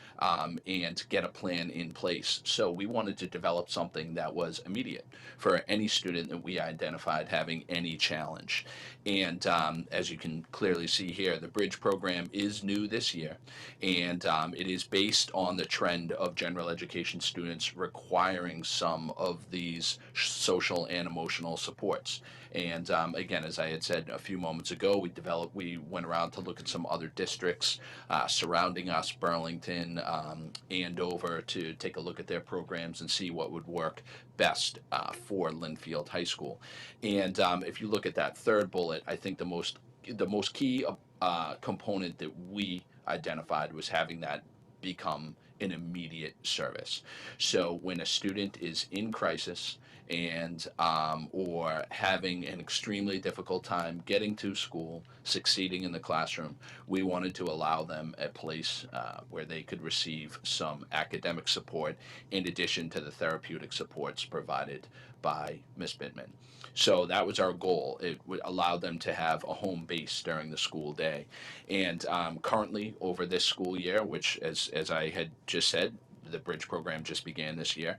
and get a plan in place. So we wanted to develop something that was immediate for any student that we identified having any challenge. And as you can clearly see here, the Bridge program is new this year, and it is based on the trend of general education students requiring some of these social and emotional supports. And again, as I had said a few moments ago, we went around to look at some other districts surrounding us, Burlington, Andover, to take a look at their programs and see what would work best for Linfield High School. And if you look at that third bullet, I think the most key component that we identified was having that become an immediate service. So when a student is in crisis and or having an extremely difficult time getting to school, succeeding in the classroom, we wanted to allow them a place where they could receive some academic support in addition to the therapeutic supports provided by Ms. Bittman. So that was our goal. It would allow them to have a home base during the school day. And currently over this school year, which as I had just said, the Bridge program just began this year,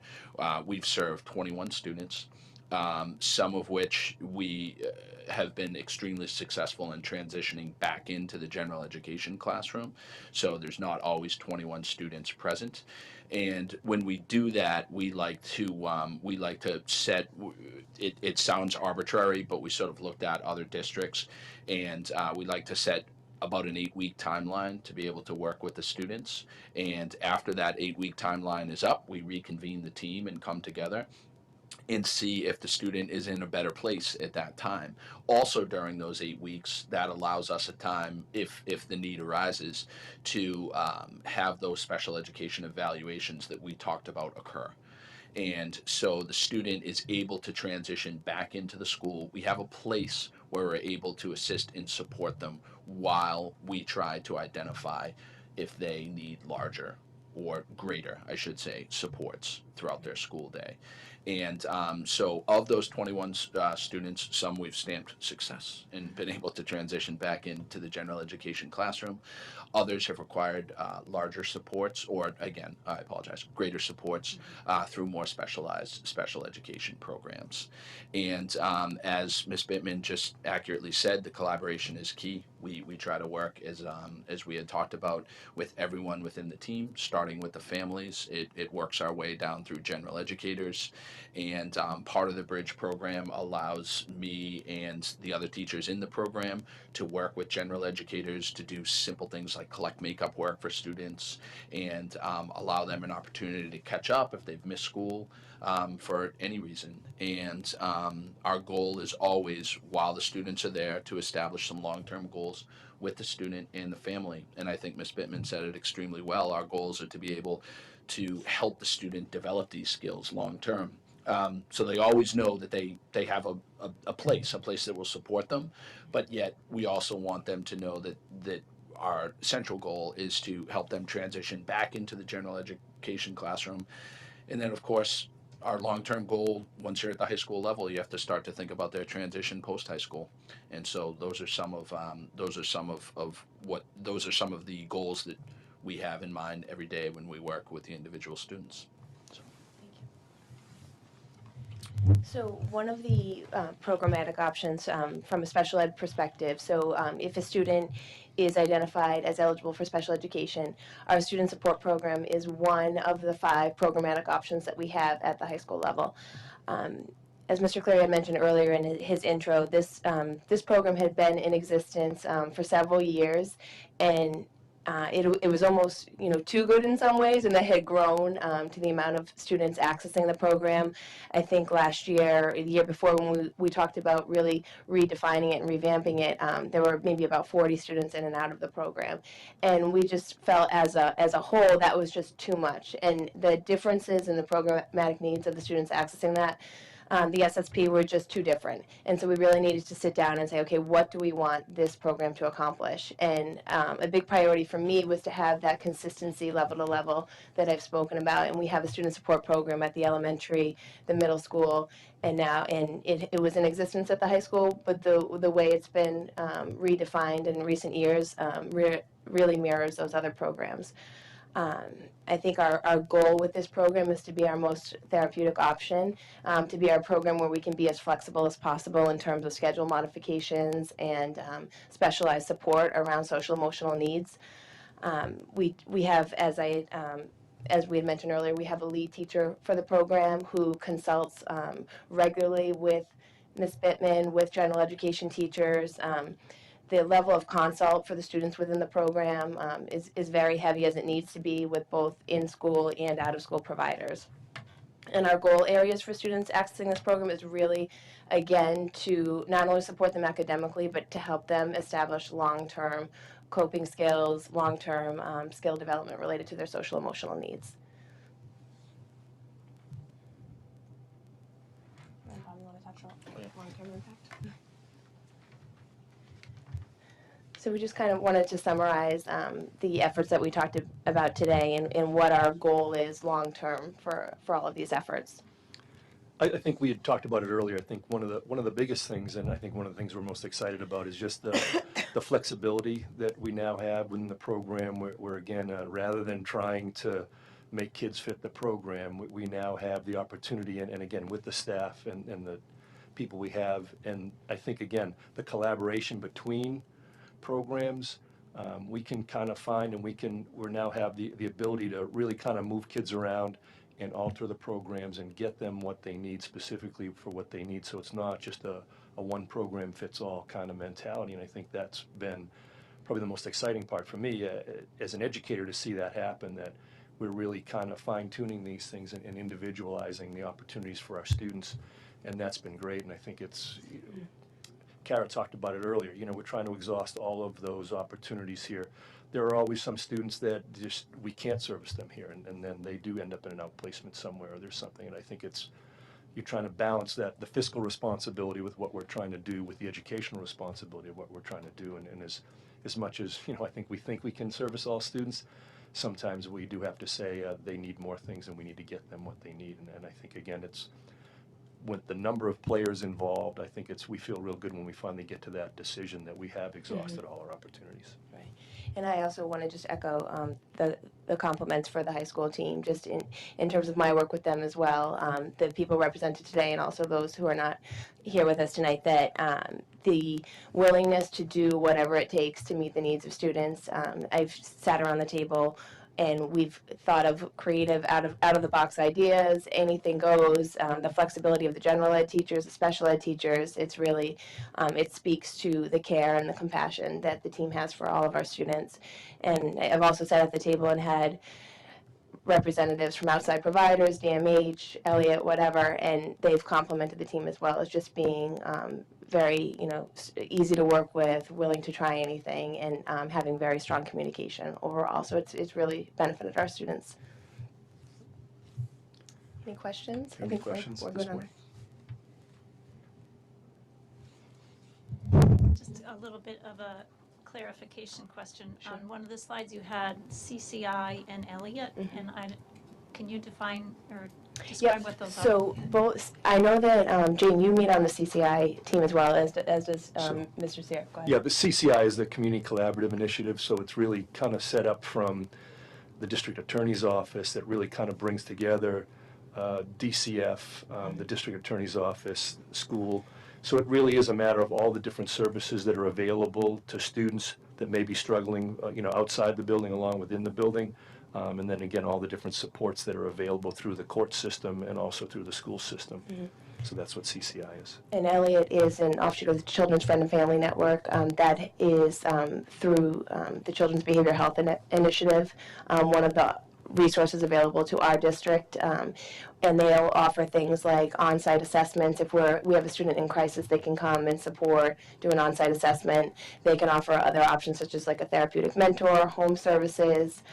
we've served 21 students, some of which we have been extremely successful in transitioning back into the general education classroom. So there's not always 21 students present. And when we do that, we like to set, it sounds arbitrary, but we sort of looked at other districts, and we like to set about an 8-week timeline to be able to work with the students. And after that 8-week timeline is up, we reconvene the team and come together and see if the student is in a better place at that time. Also during those 8 weeks, that allows us a time, if the need arises, to have those special education evaluations that we talked about occur. And so the student is able to transition back into the school. We have a place where we're able to assist and support them while we try to identify if they need larger or greater, I should say, supports throughout their school day. And so of those 21 students, some we've stamped success and been able to transition back into the general education classroom. Others have required larger supports, or again, I apologize, greater supports through more specialized special education programs. And as Ms. Bittman just accurately said, the collaboration is key. We try to work, as we had talked about, with everyone within the team, starting with the families. It works our way down through general educators. And part of the Bridge program allows me and the other teachers in the program to work with general educators to do simple things like collect makeup work for students and allow them an opportunity to catch up if they've missed school for any reason. And our goal is always, while the students are there, to establish some long-term goals with the student and the family. And I think Ms. Bittman said it extremely well. Our goals are to be able to help the student develop these skills long-term. So they always know that they have a place that will support them, but yet we also want them to know that our central goal is to help them transition back into the general education classroom. And then, of course, our long-term goal, once you're at the high school level, you have to start to think about their transition post-high school. And so those are some of the goals that we have in mind every day when we work with the individual students. So one of the programmatic options from a special ed perspective, so if a student is identified as eligible for special education, our student support program is one of the 5 programmatic options that we have at the high school level. As Mr. Cleary had mentioned earlier in his intro, this program had been in existence for several years, and it was almost, too good in some ways, and that had grown to the amount of students accessing the program. I think last year, the year before, when we talked about really redefining it and revamping it, there were maybe about 40 students in and out of the program. And we just felt as a whole that was just too much. And the differences in the programmatic needs of the students accessing that, the SSP were just too different. And so we really needed to sit down and say, okay, what do we want this program to accomplish? And a big priority for me was to have that consistency level to level that I've spoken about. And we have a student support program at the elementary, the middle school, and it was in existence at the high school, but the way it's been redefined in recent years really mirrors those other programs. I think our goal with this program is to be our most therapeutic option, to be our program where we can be as flexible as possible in terms of schedule modifications and specialized support around social emotional needs. We have, as we had mentioned earlier, we have a lead teacher for the program who consults regularly with Ms. Bittman, with general education teachers. The level of consult for the students within the program is very heavy, as it needs to be, with both in-school and out-of-school providers. And our goal areas for students accessing this program is really, again, to not only support them academically, but to help them establish long-term coping skills, long-term skill development related to their social emotional needs. And Bob, you want to touch on long-term impact? So we just kind of wanted to summarize the efforts that we talked about today and what our goal is long-term for all of these efforts. I think we had talked about it earlier. I think one of the biggest things, and I think one of the things we're most excited about, is just the flexibility that we now have within the program, where again, rather than trying to make kids fit the program, we now have the opportunity, and again, with the staff and the people we have, and I think, again, the collaboration between programs, we can kind of find, and we now have the ability to really kind of move kids around and alter the programs and get them what they need specifically for what they need. So it's not just a one program fits all kind of mentality. And I think that's been probably the most exciting part for me as an educator, to see that happen, that we're really kind of fine tuning these things and individualizing the opportunities for our students. And that's been great. And I think it's, Kara talked about it earlier, we're trying to exhaust all of those opportunities here. There are always some students that just, we can't service them here, and then they do end up in an outplacement somewhere, or there's something, and I think you're trying to balance the fiscal responsibility with what we're trying to do with the educational responsibility of what we're trying to do, and as much as, I think we can service all students, sometimes we do have to say they need more things and we need to get them what they need, and I think, again, it's, with the number of players involved, I think we feel real good when we finally get to that decision that we have exhausted all our opportunities. Right. And I also want to just echo the compliments for the high school team, just in terms of my work with them as well, the people represented today and also those who are not here with us tonight, that the willingness to do whatever it takes to meet the needs of students. I've sat around the table and we've thought of creative, out of the box ideas, anything goes, the flexibility of the general ed teachers, the special ed teachers. It's really, it speaks to the care and the compassion that the team has for all of our students. And I've also sat at the table and had representatives from outside providers, DMH, Elliott, whatever, and they've complimented the team as well as just being very, easy to work with, willing to try anything, and having very strong communication overall. So it's really benefited our students. Any questions? Any questions we're at this good on point? Just a little bit of a clarification question. Sure. On one of the slides, you had CCI and Elliott, and can you define or describe what those are? So both, I know that Jane, you meet on the CCI team as well as does Mr. Sierra. Go ahead. Yeah, the CCI is the Community Collaborative Initiative, so it's really kind of set up from the District Attorney's Office that really kind of brings together DCF, the District Attorney's Office, school. So it really is a matter of all the different services that are available to students that may be struggling, outside the building along within the building. And then again, all the different supports that are available through the court system and also through the school system. So that's what CCI is. And Elliott is an offshoot of the Children's Friend and Family Network that is through the Children's Behavioral Health Initiative, one of the resources available to our district. And they'll offer things like on-site assessments. If we have a student in crisis, they can come and support, do an on-site assessment. They can offer other options such as like a therapeutic mentor, home services.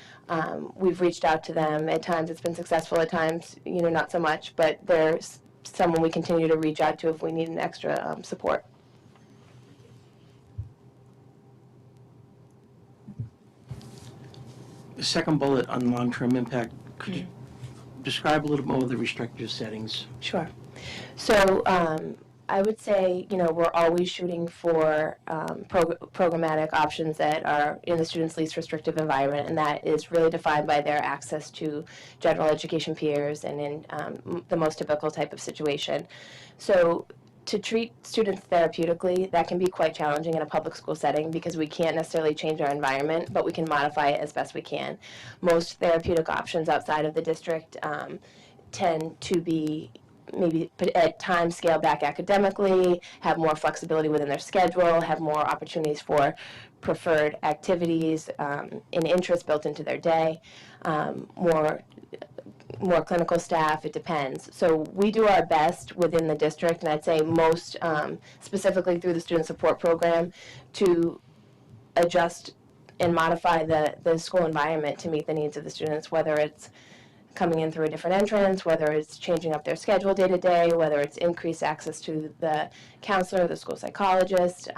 We've reached out to them. At times it's been successful, at times, not so much, but there's someone we continue to reach out to if we need an extra support. The second bullet on long-term impact, could you describe a little more of the restrictive settings? Sure. So I would say, we're always shooting for programmatic options that are in the student's least restrictive environment, and that is really defined by their access to general education peers and in the most typical type of situation. So to treat students therapeutically, that can be quite challenging in a public school setting because we can't necessarily change our environment, but we can modify it as best we can. Most therapeutic options outside of the district tend to be maybe at times scale back academically, have more flexibility within their schedule, have more opportunities for preferred activities and interests built into their day, more clinical staff, it depends. So we do our best within the district, and I'd say most specifically through the student support program, to adjust and modify the school environment to meet the needs of the students, whether it's coming in through a different entrance, whether it's changing up their schedule day to day, whether it's increased access to the counselor, the school psychologist,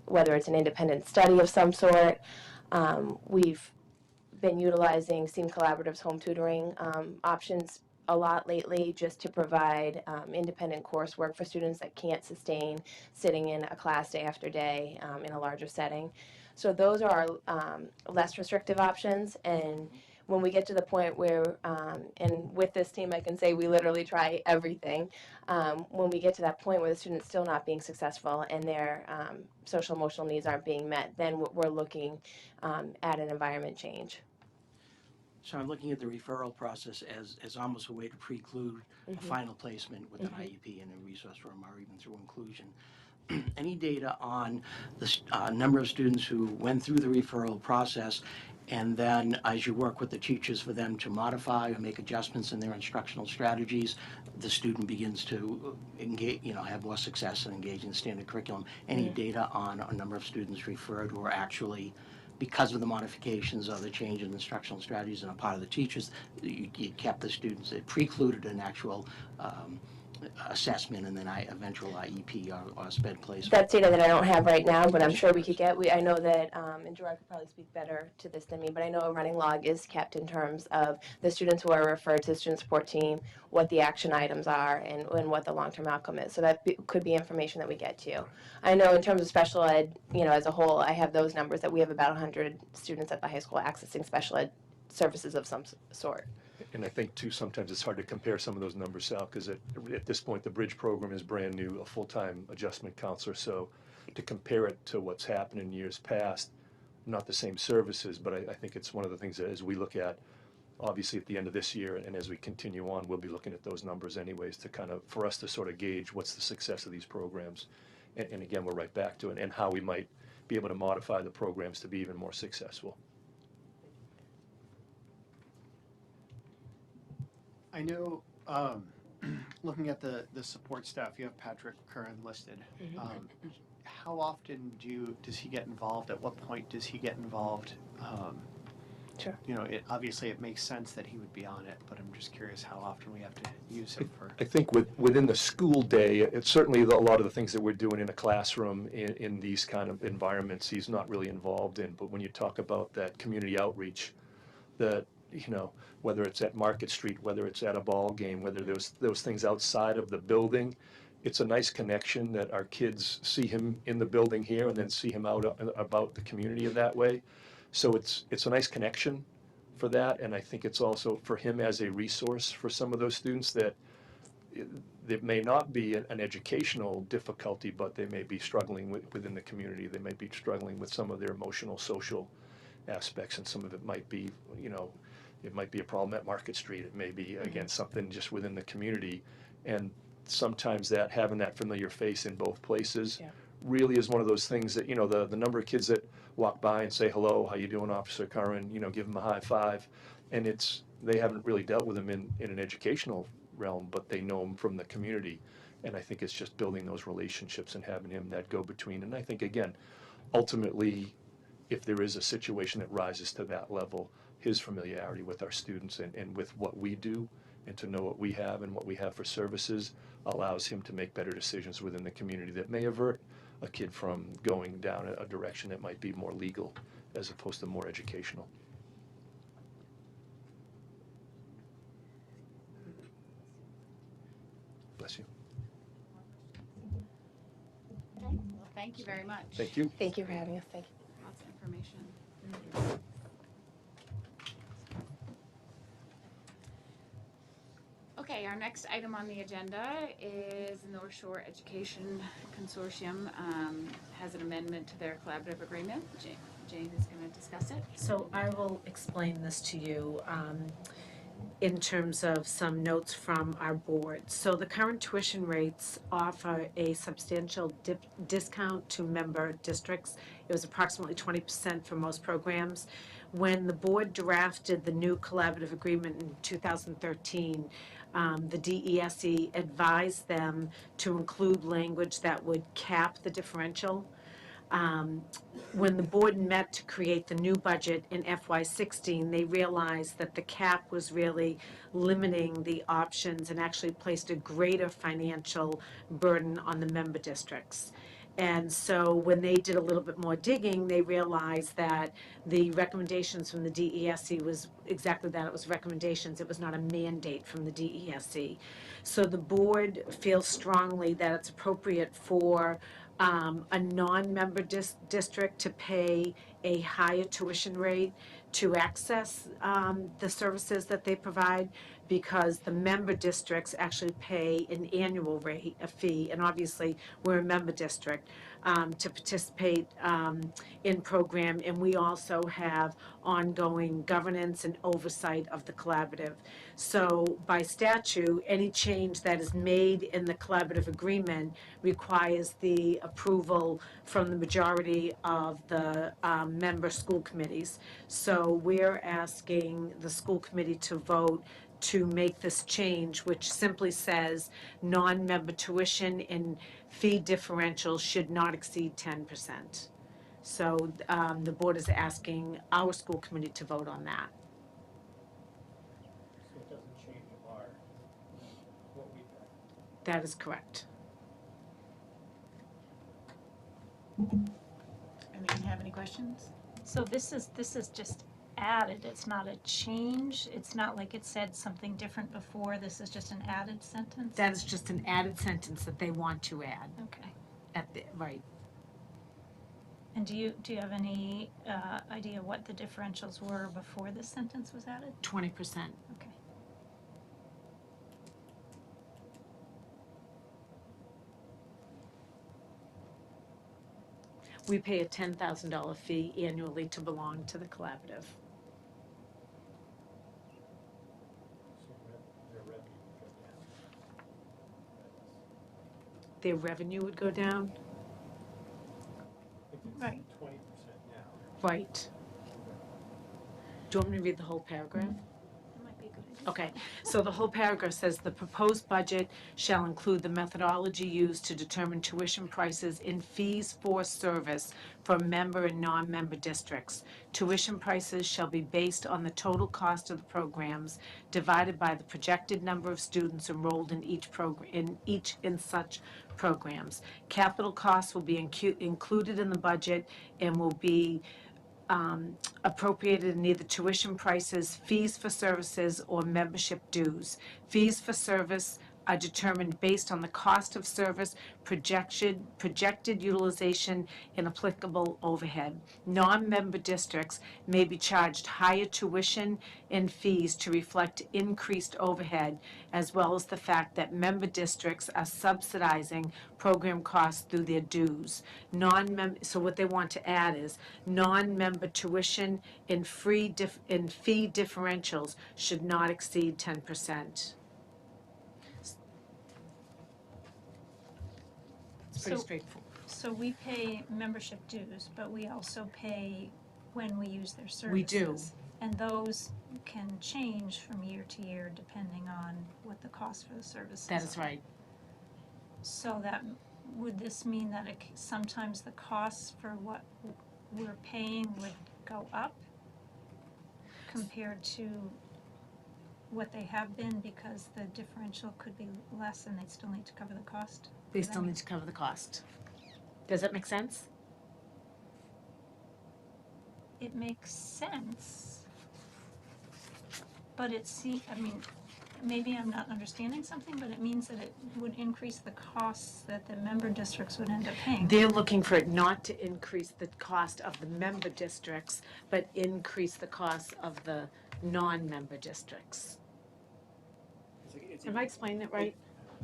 whether it's an independent study of some sort. We've been utilizing SEAM Collaborative's home tutoring options a lot lately just to provide independent coursework for students that can't sustain sitting in a class day after day in a larger setting. So those are our less restrictive options, and when we get to the point where, and with this team I can say we literally try everything, when we get to that point where the student's still not being successful and their social emotional needs aren't being met, then we're looking at an environment change. So I'm looking at the referral process as almost a way to preclude a final placement with an IEP in a resource room or even through inclusion. Any data on the number of students who went through the referral process, and then as you work with the teachers for them to modify or make adjustments in their instructional strategies, the student begins to engage, have more success and engage in standard curriculum? Any data on a number of students referred who are actually, because of the modifications or the change in instructional strategies on a part of the teachers, you kept the students, it precluded an actual assessment and then eventual IEP or SPED placement? That's data that I don't have right now, but I'm sure we could get. I know that, and Gerard could probably speak better to this than me, but I know a running log is kept in terms of the students who are referred to the student support team, what the action items are, and what the long-term outcome is. So that could be information that we get to. I know in terms of special ed, as a whole, I have those numbers that we have about 100 students at the high school accessing special ed services of some sort. And I think, too, sometimes it's hard to compare some of those numbers, Sal, because at this point, the Bridge program is brand new, a full-time adjustment counselor. So to compare it to what's happened in years past, not the same services, but I think it's one of the things that as we look at, obviously at the end of this year and as we continue on, we'll be looking at those numbers anyways to for us to sort of gauge what's the success of these programs. And again, we're right back to it, and how we might be able to modify the programs to be even more successful. I know, looking at the support staff, you have Patrick Curran listed. How often does he get involved? At what point does he get involved Sure. You know, obviously it makes sense that he would be on it, but I'm just curious how often we have to use him for. I think within the school day, it's certainly a lot of the things that we're doing in a classroom in these kind of environments, he's not really involved in. But when you talk about that community outreach, that, you know, whether it's at Market Street, whether it's at a ball game, whether there's those things outside of the building, it's a nice connection that our kids see him in the building here and then see him out about the community in that way. So it's a nice connection for that, and I think it's also for him as a resource for some of those students that there may not be an educational difficulty, but they may be struggling within the community. They may be struggling with some of their emotional, social aspects, and some of it might be, you know, it might be a problem at Market Street. It may be, again, something just within the community. And sometimes that having that familiar face in both places really is one of those things that, you know, the number of kids that walk by and say, hello, how you doing, Officer Curran, you know, give them a high five. And they haven't really dealt with them in an educational realm, but they know him from the community. And I think it's just building those relationships and having him that go-between. And I think, again, ultimately, if there is a situation that rises to that level, his familiarity with our students and with what we do and to know what we have and what we have for services allows him to make better decisions within the community that may avert a kid from going down a direction that might be more legal as opposed to more educational. Bless you. Well, thank you very much. Thank you. Thank you for having us. Thank you. Lots of information. Okay, our next item on the agenda is the North Shore Education Consortium has an amendment to their collaborative agreement. Jane is going to discuss it. So I will explain this to you in terms of some notes from our board. So the current tuition rates offer a substantial discount to member districts. It was approximately 20% for most programs. When the board drafted the new collaborative agreement in 2013, the DESE advised them to include language that would cap the differential. When the board met to create the new budget in FY16, they realized that the cap was really limiting the options and actually placed a greater financial burden on the member districts. And so when they did a little bit more digging, they realized that the recommendations from the DESE was exactly that. It was recommendations. It was not a mandate from the DESE. So the board feels strongly that it's appropriate for a non-member district to pay a higher tuition rate to access the services that they provide, because the member districts actually pay an annual rate, a fee, and obviously we're a member district to participate in program, and we also have ongoing governance and oversight of the collaborative. So by statute, any change that is made in the collaborative agreement requires the approval from the majority of the member school committees. So we're asking the school committee to vote to make this change, which simply says non-member tuition and fee differential should not exceed 10%. So the board is asking our school committee to vote on that. So it doesn't change what we pay. That is correct. Anyone have any questions? So this is just added, it's not a change, it's not like it said something different before, this is just an added sentence? That is just an added sentence that they want to add. Okay. Right. And do you have any idea what the differentials were before this sentence was added? 20%. Okay. We pay a $10,000 fee annually to belong to the collaborative. Their revenue would go down? Right. 20% now. Right. Do you want me to read the whole paragraph? That might be a good idea. Okay, so the whole paragraph says the proposed budget shall include the methodology used to determine tuition prices in fees for service for member and non-member districts. Tuition prices shall be based on the total cost of the programs divided by the projected number of students enrolled in each program, in such programs. Capital costs will be included in the budget and will be appropriated in either tuition prices, fees for services, or membership dues. Fees for service are determined based on the cost of service, projected utilization, and applicable overhead. Non-member districts may be charged higher tuition and fees to reflect increased overhead, as well as the fact that member districts are subsidizing program costs through their dues. So what they want to add is non-member tuition and fee differentials should not exceed 10%. It's pretty So- straightforward. So we pay membership dues, but we also pay when we use their services. We do. And those can change from year to year depending on what the cost for the services That is are. right. So that, would this mean that sometimes the costs for what we're paying would go up compared to what they have been because the differential could be less and they still need to cover the cost? They still need to cover the cost. Does that make sense? It makes sense. But maybe I'm not understanding something, but it means that it would increase the costs that the member districts would end up paying. They're looking for it not to increase the cost of the member districts, but increase the cost of the non-member districts. Am I explaining it right?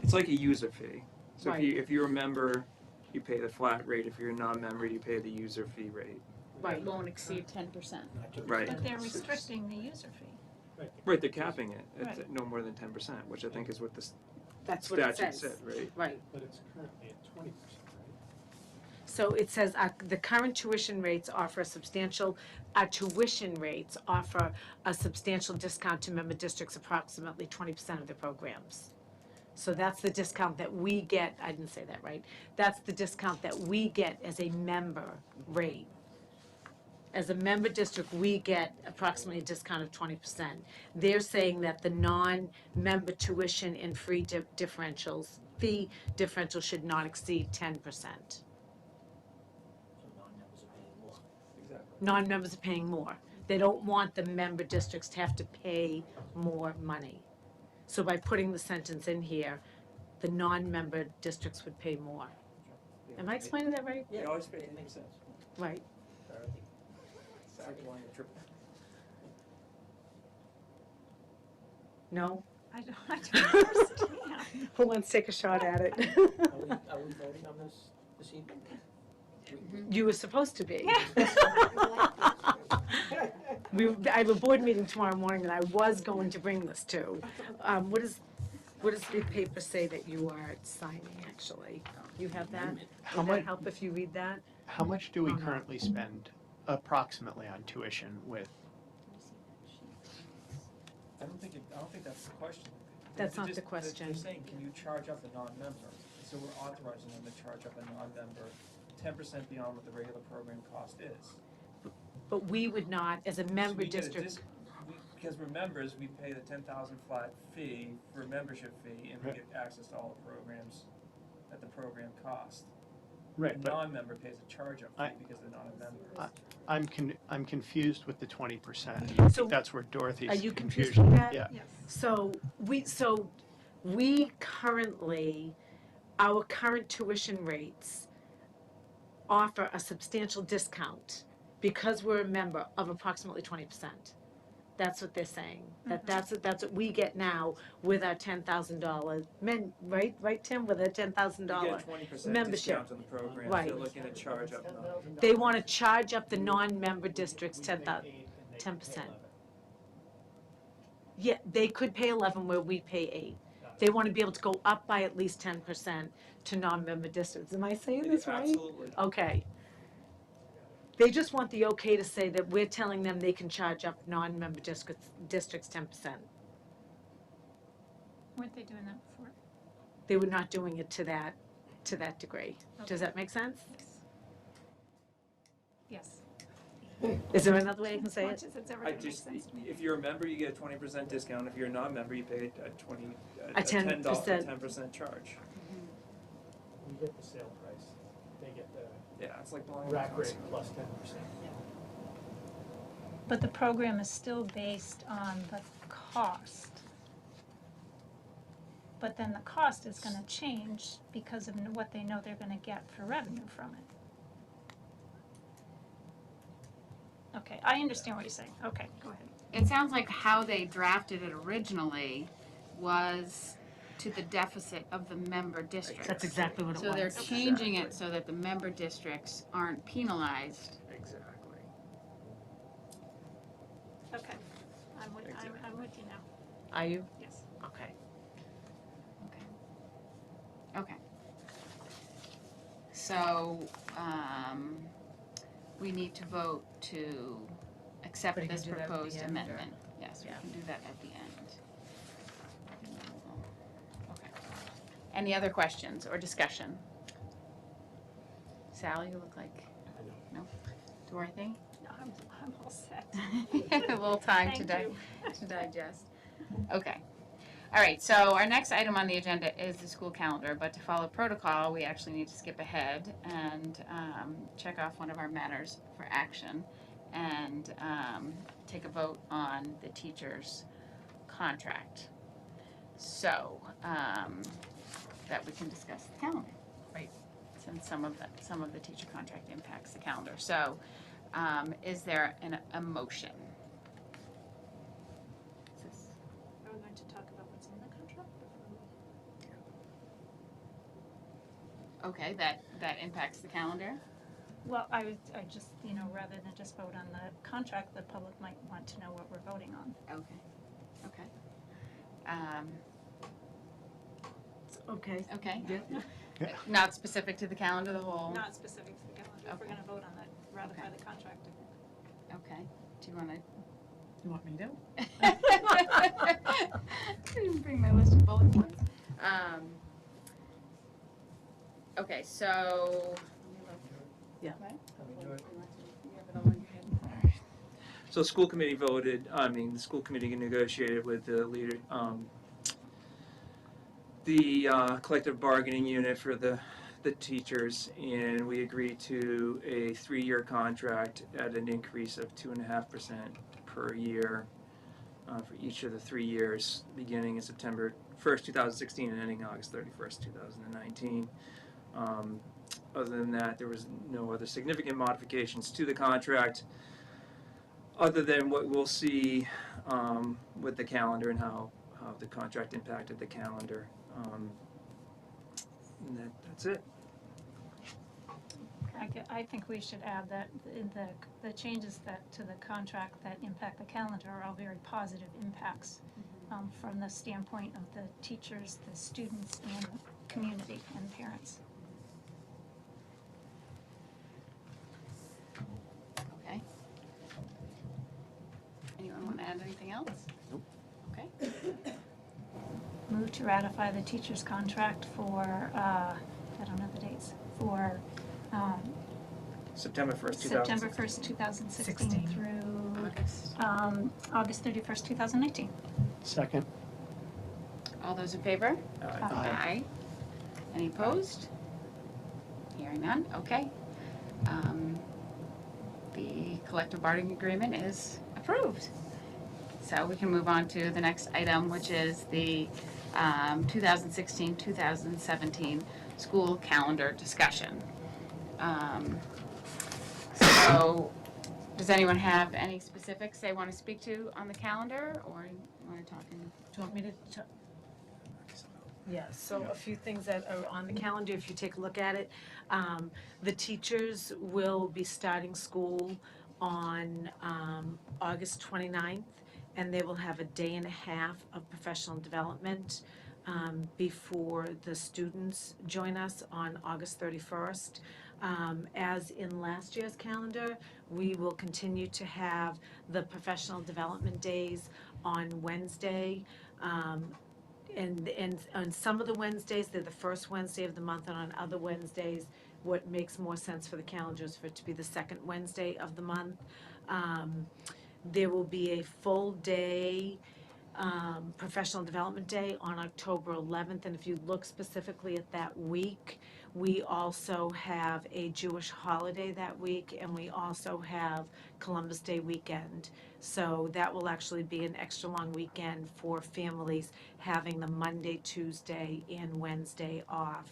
It's like a user fee. So Right. if you're a member, you pay the flat rate. If you're a non-member, you pay the user fee rate. Right. It won't exceed 10%. Right. But they're restricting the user fee. Right, they're capping it at Right. no more than 10%, which I think is what the That's what it statute says. said, right? Right. But it's currently at 20%, right? So it says the current tuition rates offer a substantial, tuition rates offer a substantial discount to member districts, approximately 20% of their programs. So that's the discount that we get, I didn't say that right, that's the discount that we get as a member rate. As a member district, we get approximately a discount of 20%. They're saying that the non-member tuition and fee differential should not exceed 10%. Non-members are paying more. They don't want the member districts to have to pay more money. So by putting the sentence in here, the non-member districts would pay more. Am I explaining that right? Yeah, always it makes sense. Right. No? I don't understand. Who wants to take a shot at it? Are we voting on this evening? You were supposed to be. I have a board meeting tomorrow morning that I was going to bring this to. What does the paper say that you are signing, actually? You have that? How Would that much- help if you read that? How much do we Oh, no. currently spend approximately on tuition with? I don't think that's the question. That's not Just- the question. They're saying, can you charge up a non-member? So we're authorizing them to charge up a non-member 10% beyond what the regular program cost is. But we would not, as a So member we get a district, because we're members, we pay the 10,000 flat fee for a membership fee, and we Right. get access to all the programs at the program cost. Right, The but non-member pays a charge-up I- fee because they're not a member. I'm confused with the 20%. So- That's where Dorothy's are you confused confusion. with that? Yeah. So we currently, our current tuition rates offer a substantial discount because we're a member of approximately 20%. That's what they're saying. That's what we get now with our $10,000 right, Tim, with a $10,000 You get a 20% membership. discount on the program. Right. They're looking to charge up. They want to charge up the non-member districts 10%. Yeah, they could pay 11 where we pay 8. They want to be able to go up by at least 10% to non-member districts. Am I saying this right? Absolutely. Okay. They just want the okay to say that we're telling them they can charge up non-member districts 10%. Weren't they doing that before? They were not doing it to that degree. Does that make sense? Yes. Is there another way I can say As it? much as it's ever I gonna make just, sense to me. if you're a member, you get a 20% discount. If you're a non-member, you pay a A 10%. $10% charge. We get the sale price, they get the Yeah, it's like buying a rack rate concert. plus 10%. But the program is still based on the cost. But then the cost is gonna change because of what they know they're gonna get for revenue from it. Okay, I understand what you're saying. Okay, go ahead. It sounds like how they drafted it originally was to the deficit of the member districts. That's exactly what it was. So they're changing it so that the member districts aren't penalized. Exactly. Okay, I'm with you now. Are you? Yes. Okay. Okay. So, we need to vote to accept We can this do that at the proposed end, or- amendment. Yes, we Yeah. can do that at the end. Okay. Any other questions or discussion? Sally, you look like, no? Dorothy? No, I'm all set. A little time to Thank you. to digest. Okay. All right, so our next item on the agenda is the school calendar, but to follow protocol, we actually need to skip ahead and check off one of our matters for action and take a vote on the teacher's contract. So, that we can discuss the calendar. Right. Since some of the teacher contract impacts the calendar. So, is there a motion? Are we going to talk about what's in the contract? Okay, that impacts the calendar? Well, I just, rather than just vote on the contract, the public might want to know what we're voting on. Okay. Okay. Okay. Yeah. Not specific to the calendar, the whole? Not specific to the calendar, if we're gonna vote on that, ratify the contract. Okay. Do you wanna? You want me to? I didn't bring my list of bullet points. Okay, so. Yeah. What? Let me do it. You have it all in your head? So the school committee the school committee negotiated with the leader, the collective bargaining unit for the teachers, and we agreed to a 3-year contract at an increase of 2.5% per year for each of the 3 years, beginning in September 1st, 2016 and ending August 31st, 2019. Other than that, there was no other significant modifications to the contract, other than what we'll see with the calendar and how the contract impacted the calendar. And that's it. I think we should add that the changes to the contract that impact the calendar are all very positive impacts from the standpoint of the teachers, the students, and the community and parents. Okay. Anyone want to add anything else? Nope. Okay. Move to ratify the teacher's contract for, I don't know the dates, for September 1st, September 1st, 2016 through August 31st, 2019. Second. All those in favor? Aye. Any opposed? Hearing none, okay. The collective bargaining agreement is approved. So we can move on to the next item, which is the 2016-2017 school calendar discussion. So, does anyone have any specifics they want to speak to on the calendar, or you want to talk in? Do you want me to? Yeah, so a few things that are on the calendar, if you take a look at it. The teachers will be starting school on August 29th, and they will have a day and a half of professional development before the students join us on August 31st. As in last year's calendar, we will continue to have the professional development days on Wednesday. and on some of the Wednesdays, they're the first Wednesday of the month, and on other Wednesdays, what makes more sense for the calendar is for it to be the second Wednesday of the month. There will be a full day professional development day on October 11th, and if you look specifically at that week, we also have a Jewish holiday that week, and we also have Columbus Day weekend. So that will actually be an extra long weekend for families having the Monday, Tuesday, and Wednesday off.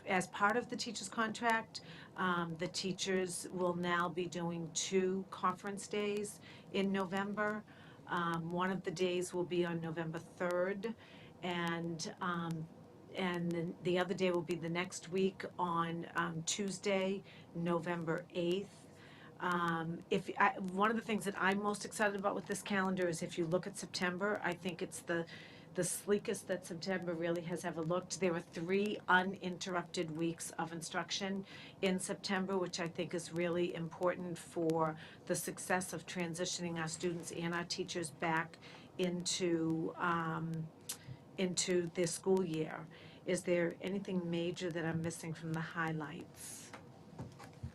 As part of the teacher's contract, the teachers will now be doing 2 conference days in November. One of the days will be on November 3rd, and then the other day will be the next week on Tuesday, November 8th. One of the things that I'm most excited about with this calendar is if you look at September, I think it's the sleekest that September really has ever looked. There are 3 uninterrupted weeks of instruction in September, which I think is really important for the success of transitioning our students and our teachers back into their school year. Is there anything major that I'm missing from the highlights?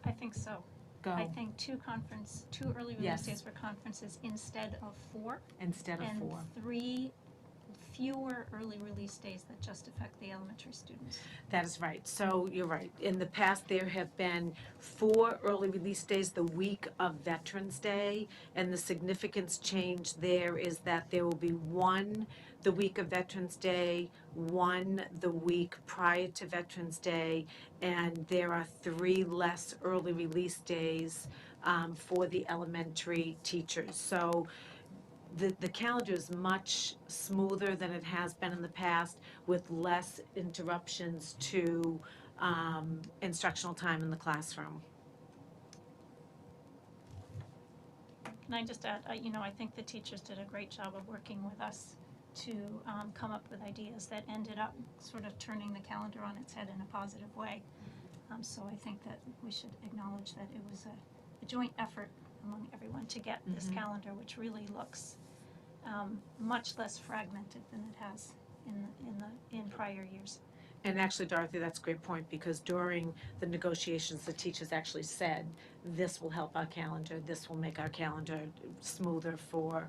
I think so. Go. I think 2 early release Yes. days for conferences instead of 4. Instead of 4. And 3 fewer early release days that just affect the elementary students. That is right. So you're right. In the past, there have been 4 early release days the week of Veterans Day, and the significance change there is that there will be 1 the week of Veterans Day, 1 the week prior to Veterans Day, and there are 3 less early release days for the elementary teachers. So the calendar is much smoother than it has been in the past, with less interruptions to instructional time in the classroom. Can I just add, I think the teachers did a great job of working with us to come up with ideas that ended up sort of turning the calendar on its head in a positive way. So I think that we should acknowledge that it was a joint effort among everyone to get this calendar, which really looks much less fragmented than it has in prior years. And actually, Dorothy, that's a great point, because during the negotiations, the teachers actually said, this will help our calendar, this will make our calendar smoother for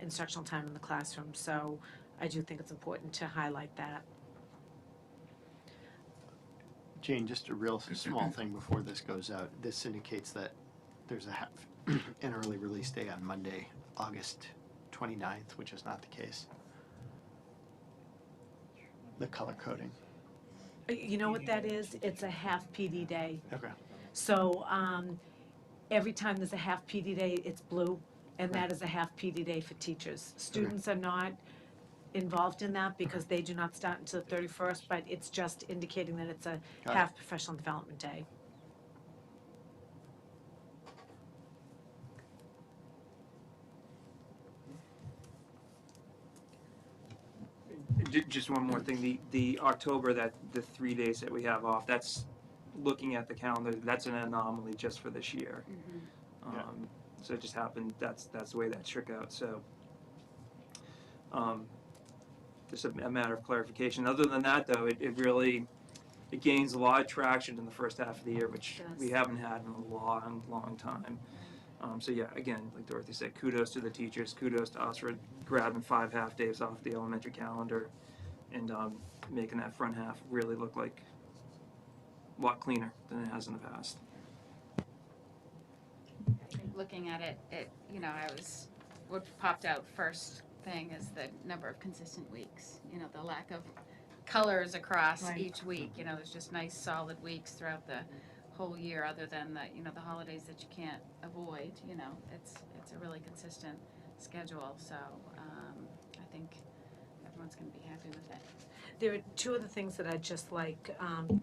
instructional time in the classroom. So I do think it's important to highlight that. Jane, just a real small thing before this goes out. This indicates that there's an early release day on Monday, August 29th, which is not the case. The color coding. You know what that is? It's a half PD day. Okay. So every time there's a half PD day, it's blue, and that is a half PD day for teachers. Students are not involved in that because they do not start until the 31st, but it's just indicating that it's a half professional development day. Just one more thing, the October, the 3 days that we have off, that's, looking at the calendar, that's an anomaly just for this year. So it just happened, that's the way that shook out, so. Just a matter of clarification. Other than that, though, it really, it gains a lot of traction in the first half of the year, which we haven't had in a long time. So yeah, again, like Dorothy said, kudos to the teachers, kudos to us for grabbing 5 half days off the elementary calendar and making that front half really look like a lot cleaner than it has in the past. Looking at it, what popped out first thing is the number of consistent weeks, the lack of colors across each week. There's just nice solid weeks throughout the whole year, other than the holidays that you can't avoid. It's a really consistent schedule, so I think everyone's going to be happy with it. There are 2 other things that I'd just like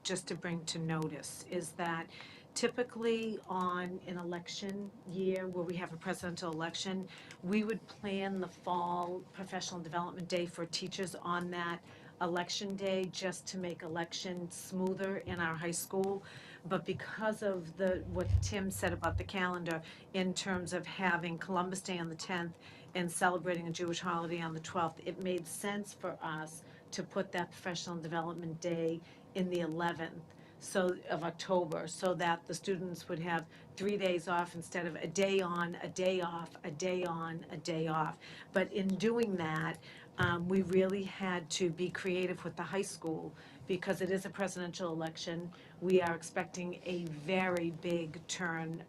just to bring to notice is that typically on an election year where we have a presidential election, we would plan the fall professional development day for teachers on that election day just to make election smoother in our high school. But because of what Tim said about the calendar in terms of having Columbus Day on the 10th and celebrating a Jewish holiday on the 12th, it made sense for us to put that professional development day in the 11th of October, so that the students would have 3 days off instead of a day on, a day off, a day on, a day off. But in doing that, we really had to be creative with the high school because it is a presidential election. We are expecting a very big turnout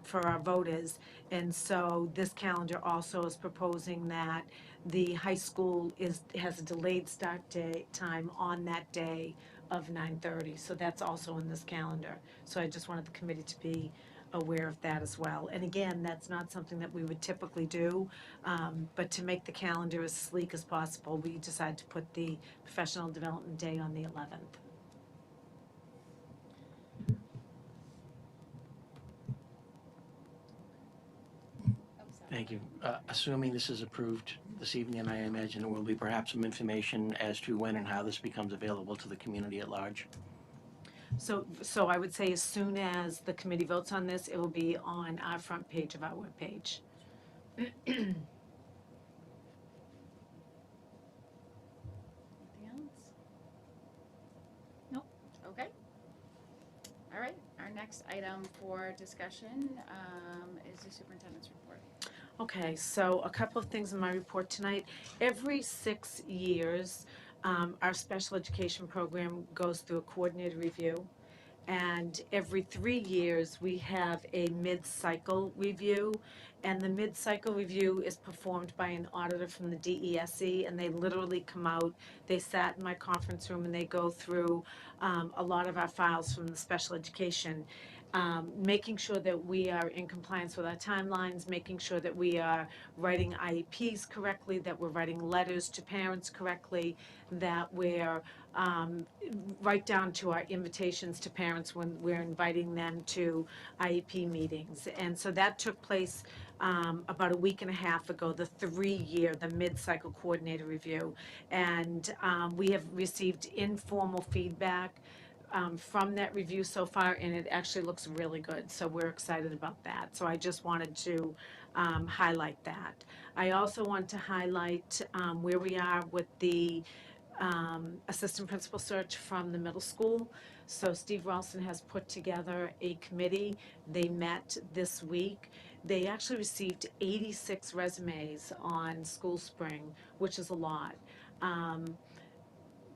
for our voters. And so this calendar also is proposing that the high school has a delayed start time on that day of 9:30. So that's also in this calendar. So I just wanted the committee to be aware of that as well. And again, that's not something that we would typically do, but to make the calendar as sleek as possible, we decided to put the professional development day on the 11th. Thank you. Assuming this is approved this evening, I imagine there will be perhaps some information as to when and how this becomes available to the community at large. So I would say as soon as the committee votes on this, it will be on our front page of our webpage. Anything else? Nope. Okay. All right, our next item for discussion is the superintendent's report. Okay, so a couple of things in my report tonight. Every 6 years, our special education program goes through a coordinated review. And every 3 years, we have a mid-cycle review. And the mid-cycle review is performed by an auditor from the DESE, and they literally come out. They sat in my conference room and they go through a lot of our files from the special education. Making sure that we are in compliance with our timelines, making sure that we are writing IEPs correctly, that we're writing letters to parents correctly, that we're right down to our invitations to parents when we're inviting them to IEP meetings. And so that took place about a week and a half ago, the mid-cycle coordinator review. And we have received informal feedback from that review so far, and it actually looks really good. So we're excited about that. So I just wanted to highlight that. I also want to highlight where we are with the assistant principal search from the middle school. So Steve Ralston has put together a committee. They met this week. They actually received 86 resumes on School Spring, which is a lot.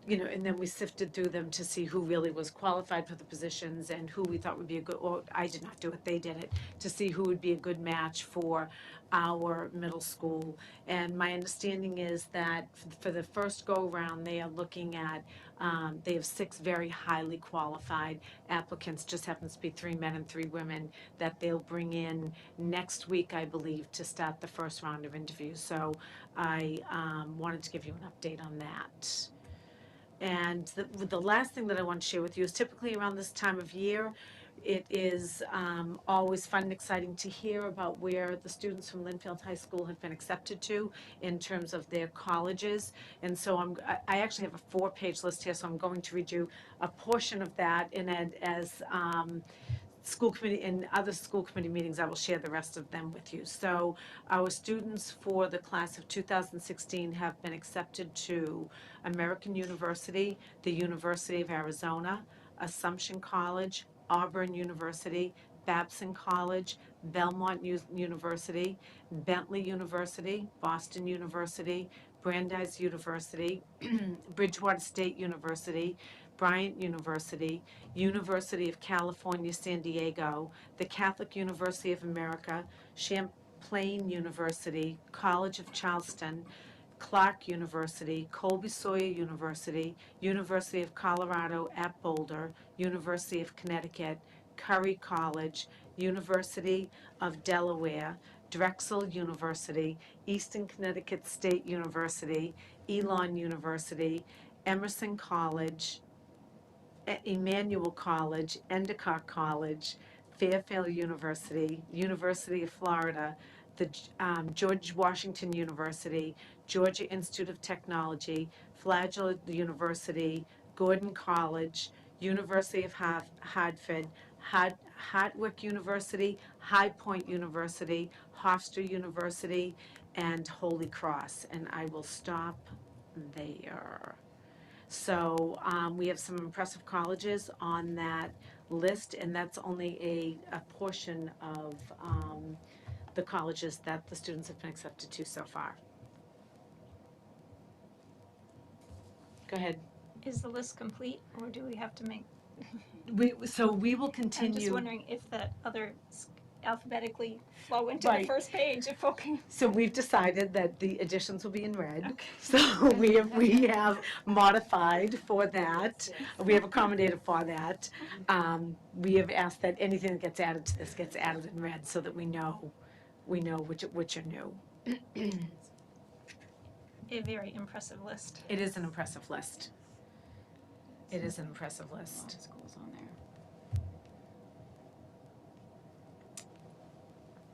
And then we sifted through them to see who really was qualified for the positions and who we thought would be a good, or I did not do it, they did it, to see who would be a good match for our middle school. And my understanding is that for the first go-around, they are looking at, they have 6 very highly qualified applicants, just happens to be 3 men and 3 women, that they'll bring in next week, I believe, to start the first round of interviews. So I wanted to give you an update on that. And the last thing that I want to share with you is typically around this time of year, it is always fun and exciting to hear about where the students from Linfield High School have been accepted to in terms of their colleges. And so I actually have a 4-page list here, so I'm going to read you a portion of that. And as school committee and other school committee meetings, I will share the rest of them with you. So our students for the class of 2016 have been accepted to American University, the University of Arizona, Assumption College, Auburn University, Babson College, Belmont University, Bentley University, Boston University, Brandeis University, Bridgewater State University, Bryant University, University of California, San Diego, the Catholic University of America, Champlain University, College of Charleston, Clark University, Colby Sawyer University, University of Colorado at Boulder, University of Connecticut, Curry College, University of Delaware, Drexel University, Eastern Connecticut State University, Elon University, Emerson College, Emmanuel College, Endicott College, Fairfield University, University of Florida, the George Washington University, Georgia Institute of Technology, Flagler University, Gordon College, University of Hartford, Hartwick University, High Point University, Hofstra University, and Holy Cross. And I will stop there. So we have some impressive colleges on that list, and that's only a portion of the colleges that the students have been accepted to so far. Go ahead. Is the list complete, or do we have to make? So we will continue. I'm just wondering if the others alphabetically flow into Right. the first page, if okay. So we've decided that the additions will be in red. So we have modified for that. We have accommodated for that. We have asked that anything that gets added to this gets added in red so that we know which are new. A very impressive list. It is an impressive list. It is an impressive list. Schools on there.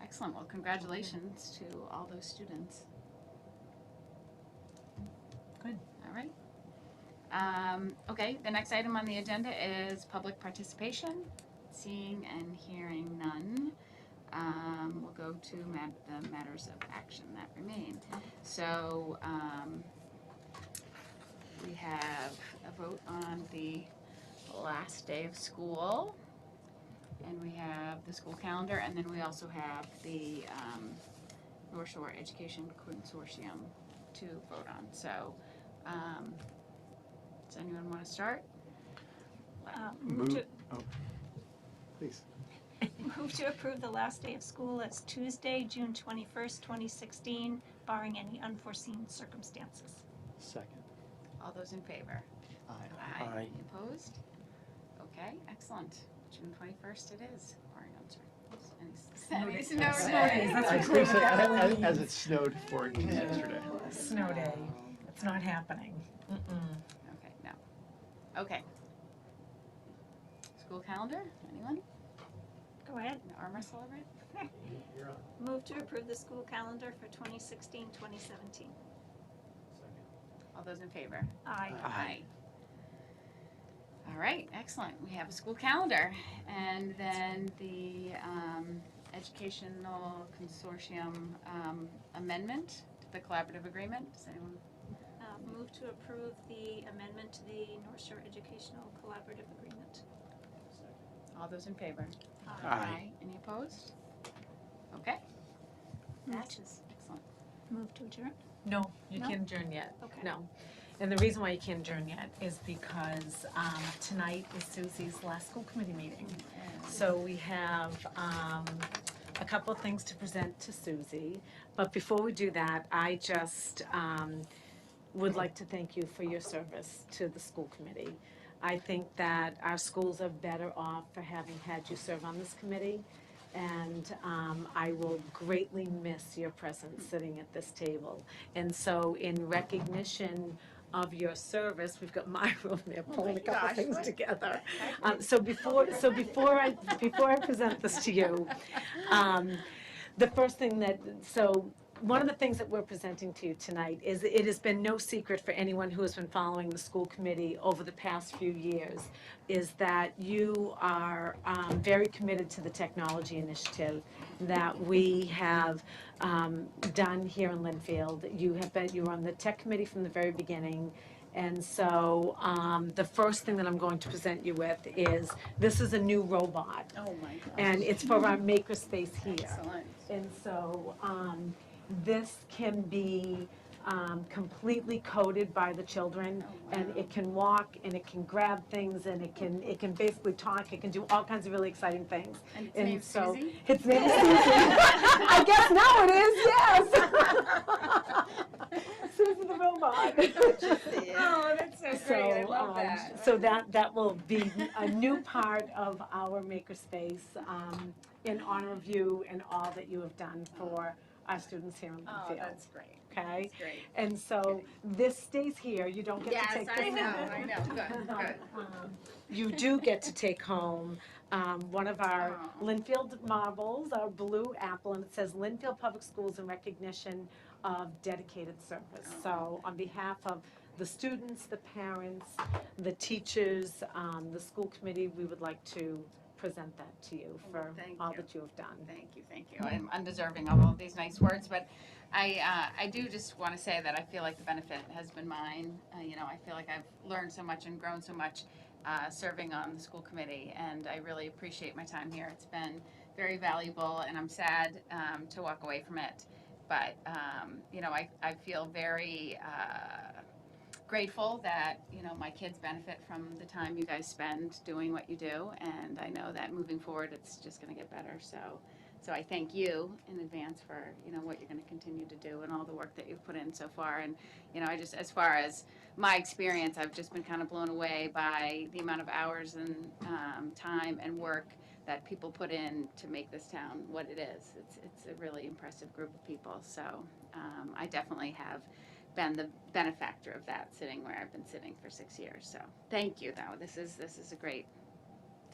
Excellent. Well, congratulations to all those students. Good. All right. Okay, the next item on the agenda is public participation. Seeing and hearing none. We'll go to the matters of action that remain. So we have a vote on the last day of school, and we have the school calendar, and then we also have the North Shore Education Consortium to vote on. So does anyone want to start? Move. Oh, please. Move to approve the last day of school as Tuesday, June 21st, 2016, barring any unforeseen circumstances. Second. All those in favor? Aye. Aye. Any opposed? Okay, excellent. June 21st it is, barring any days. snow Snow days. days, that's I what was gonna we say, said. as it snowed 4 inches yesterday. Snow day. It's not happening. Okay, no. Okay. School calendar, anyone? Go ahead. Arm wrestle over it? You're on. Move to approve the school calendar for 2016-2017. All those in favor? Aye. Aye. All right, excellent. We have a school calendar. And then the Educational Consortium amendment to the collaborative agreement. Does anyone? Move to approve the amendment to the North Shore Educational Collaborative Agreement. All those in favor? Aye. Any opposed? Okay. Move Passes. Excellent. Move to adjourn? No, you No? can't adjourn yet. Okay. No. And the reason why you can't adjourn yet is because tonight is Susie's last school committee meeting. So we have a couple of things to present to Susie. But before we do that, I just would like to thank you for your service to the school committee. I think that our schools are better off for having had you serve on this committee. And I will greatly miss your presence sitting at this table. And so in recognition of your service, we've got my room there pulling a couple things together. So before I present this to you, the first thing one of the things that we're presenting to you tonight is it has been no secret for anyone who has been following the school committee over the past few years is that you are very committed to the technology initiative that we have done here in Linfield. You were on the tech committee from the very beginning. And so the first thing that I'm going to present you with is, this is a new robot. Oh my gosh. And it's for our makerspace here. Excellent. And so this can be completely coded by the children, and it can walk, and it can grab things, and it can basically talk. It can do all kinds of really exciting things. And its name's Susie? Its name is Susie. I guess now it is. Yes. Susie the robot. Oh, that's so great. I love that. So that will be a new part of our makerspace in honor of you and all that you have done for our students here in Linfield. Oh, that's great. Okay? That's great. And so this stays here. You don't get to take this home. I know. Good, good. You do get to take home one of our Linfield marbles, our blue apple, and it says Linfield Public Schools in recognition of dedicated service. So on behalf of the students, the parents, the teachers, the school committee, we would like to present that to you for thank all you. that you have done. Thank you, thank you. I'm undeserving of all of these nice words, but I do just want to say that I feel like the benefit has been mine. You know, I feel like I've learned so much and grown so much serving on the school committee, and I really appreciate my time here. It's been very valuable, and I'm sad to walk away from it. But, you know, I feel very grateful that, you know, my kids benefit from the time you guys spend doing what you do, and I know that moving forward, it's just going to get better. So I thank you in advance for, you know, what you're going to continue to do and all the work that you've put in so far. And, you know, I just, as far as my experience, I've just been kind of blown away by the amount of hours and time and work that people put in to make this town what it is. It's a really impressive group of people. So I definitely have been the benefactor of that, sitting where I've been sitting for 6 years. So thank you, though. This is a great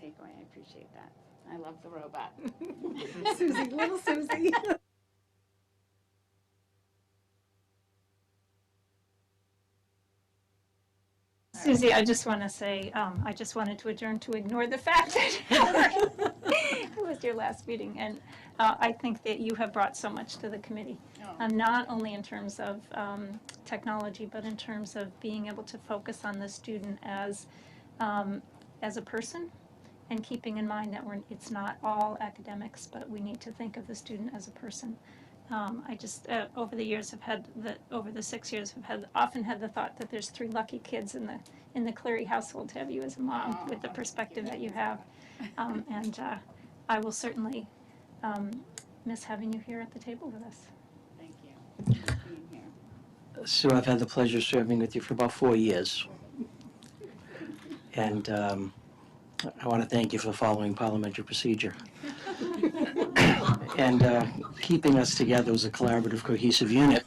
takeaway. I appreciate that. I love the robot. Susie, little Susie. Susie, I just want to say, I just wanted to adjourn to ignore the fact that it was your last meeting. And I think that you have brought so much to the committee, not only in terms of technology, but in terms of being able to focus on the student as a person, and keeping in mind that it's not all academics, but we need to think of the student as a person. I just, over the years, over the 6 years, often had the thought that there's 3 lucky kids in the Cleary household to have you as a mom, with the perspective that you have. And I will certainly miss having you here at the table with us. Thank you for being here. Sue, I've had the pleasure of serving with you for about 4 years. And I want to thank you for following parliamentary procedure. And keeping us together as a collaborative, cohesive unit.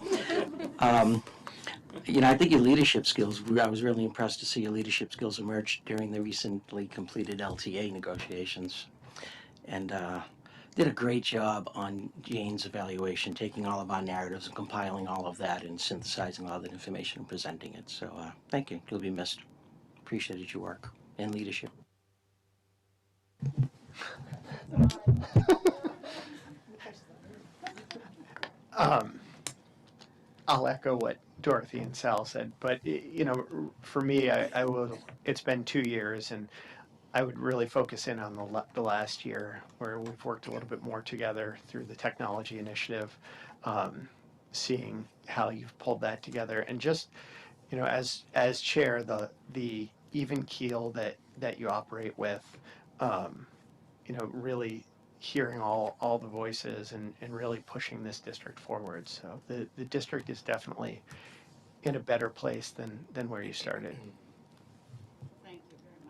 You know, I think your leadership skills, I was really impressed to see your leadership skills emerge during the recently completed LTA negotiations. And did a great job on Jane's evaluation, taking all of our narratives and compiling all of that and synthesizing all that information and presenting it. So thank you. You'll be missed. Appreciated your work and leadership. I'll echo what Dorothy and Sal said, but you know, for me, I will. It's been 2 years, and I would really focus in on the last year, where we've worked a little bit more together through the technology initiative, seeing how you've pulled that together, and just, you know, as chair, the even keel that you operate with, you know, really hearing all the voices and really pushing this district forward. So the district is definitely in a better place than where you started. Thank you very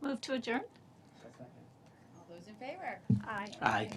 much. Move to adjourn? All those in favor? Aye. Aye.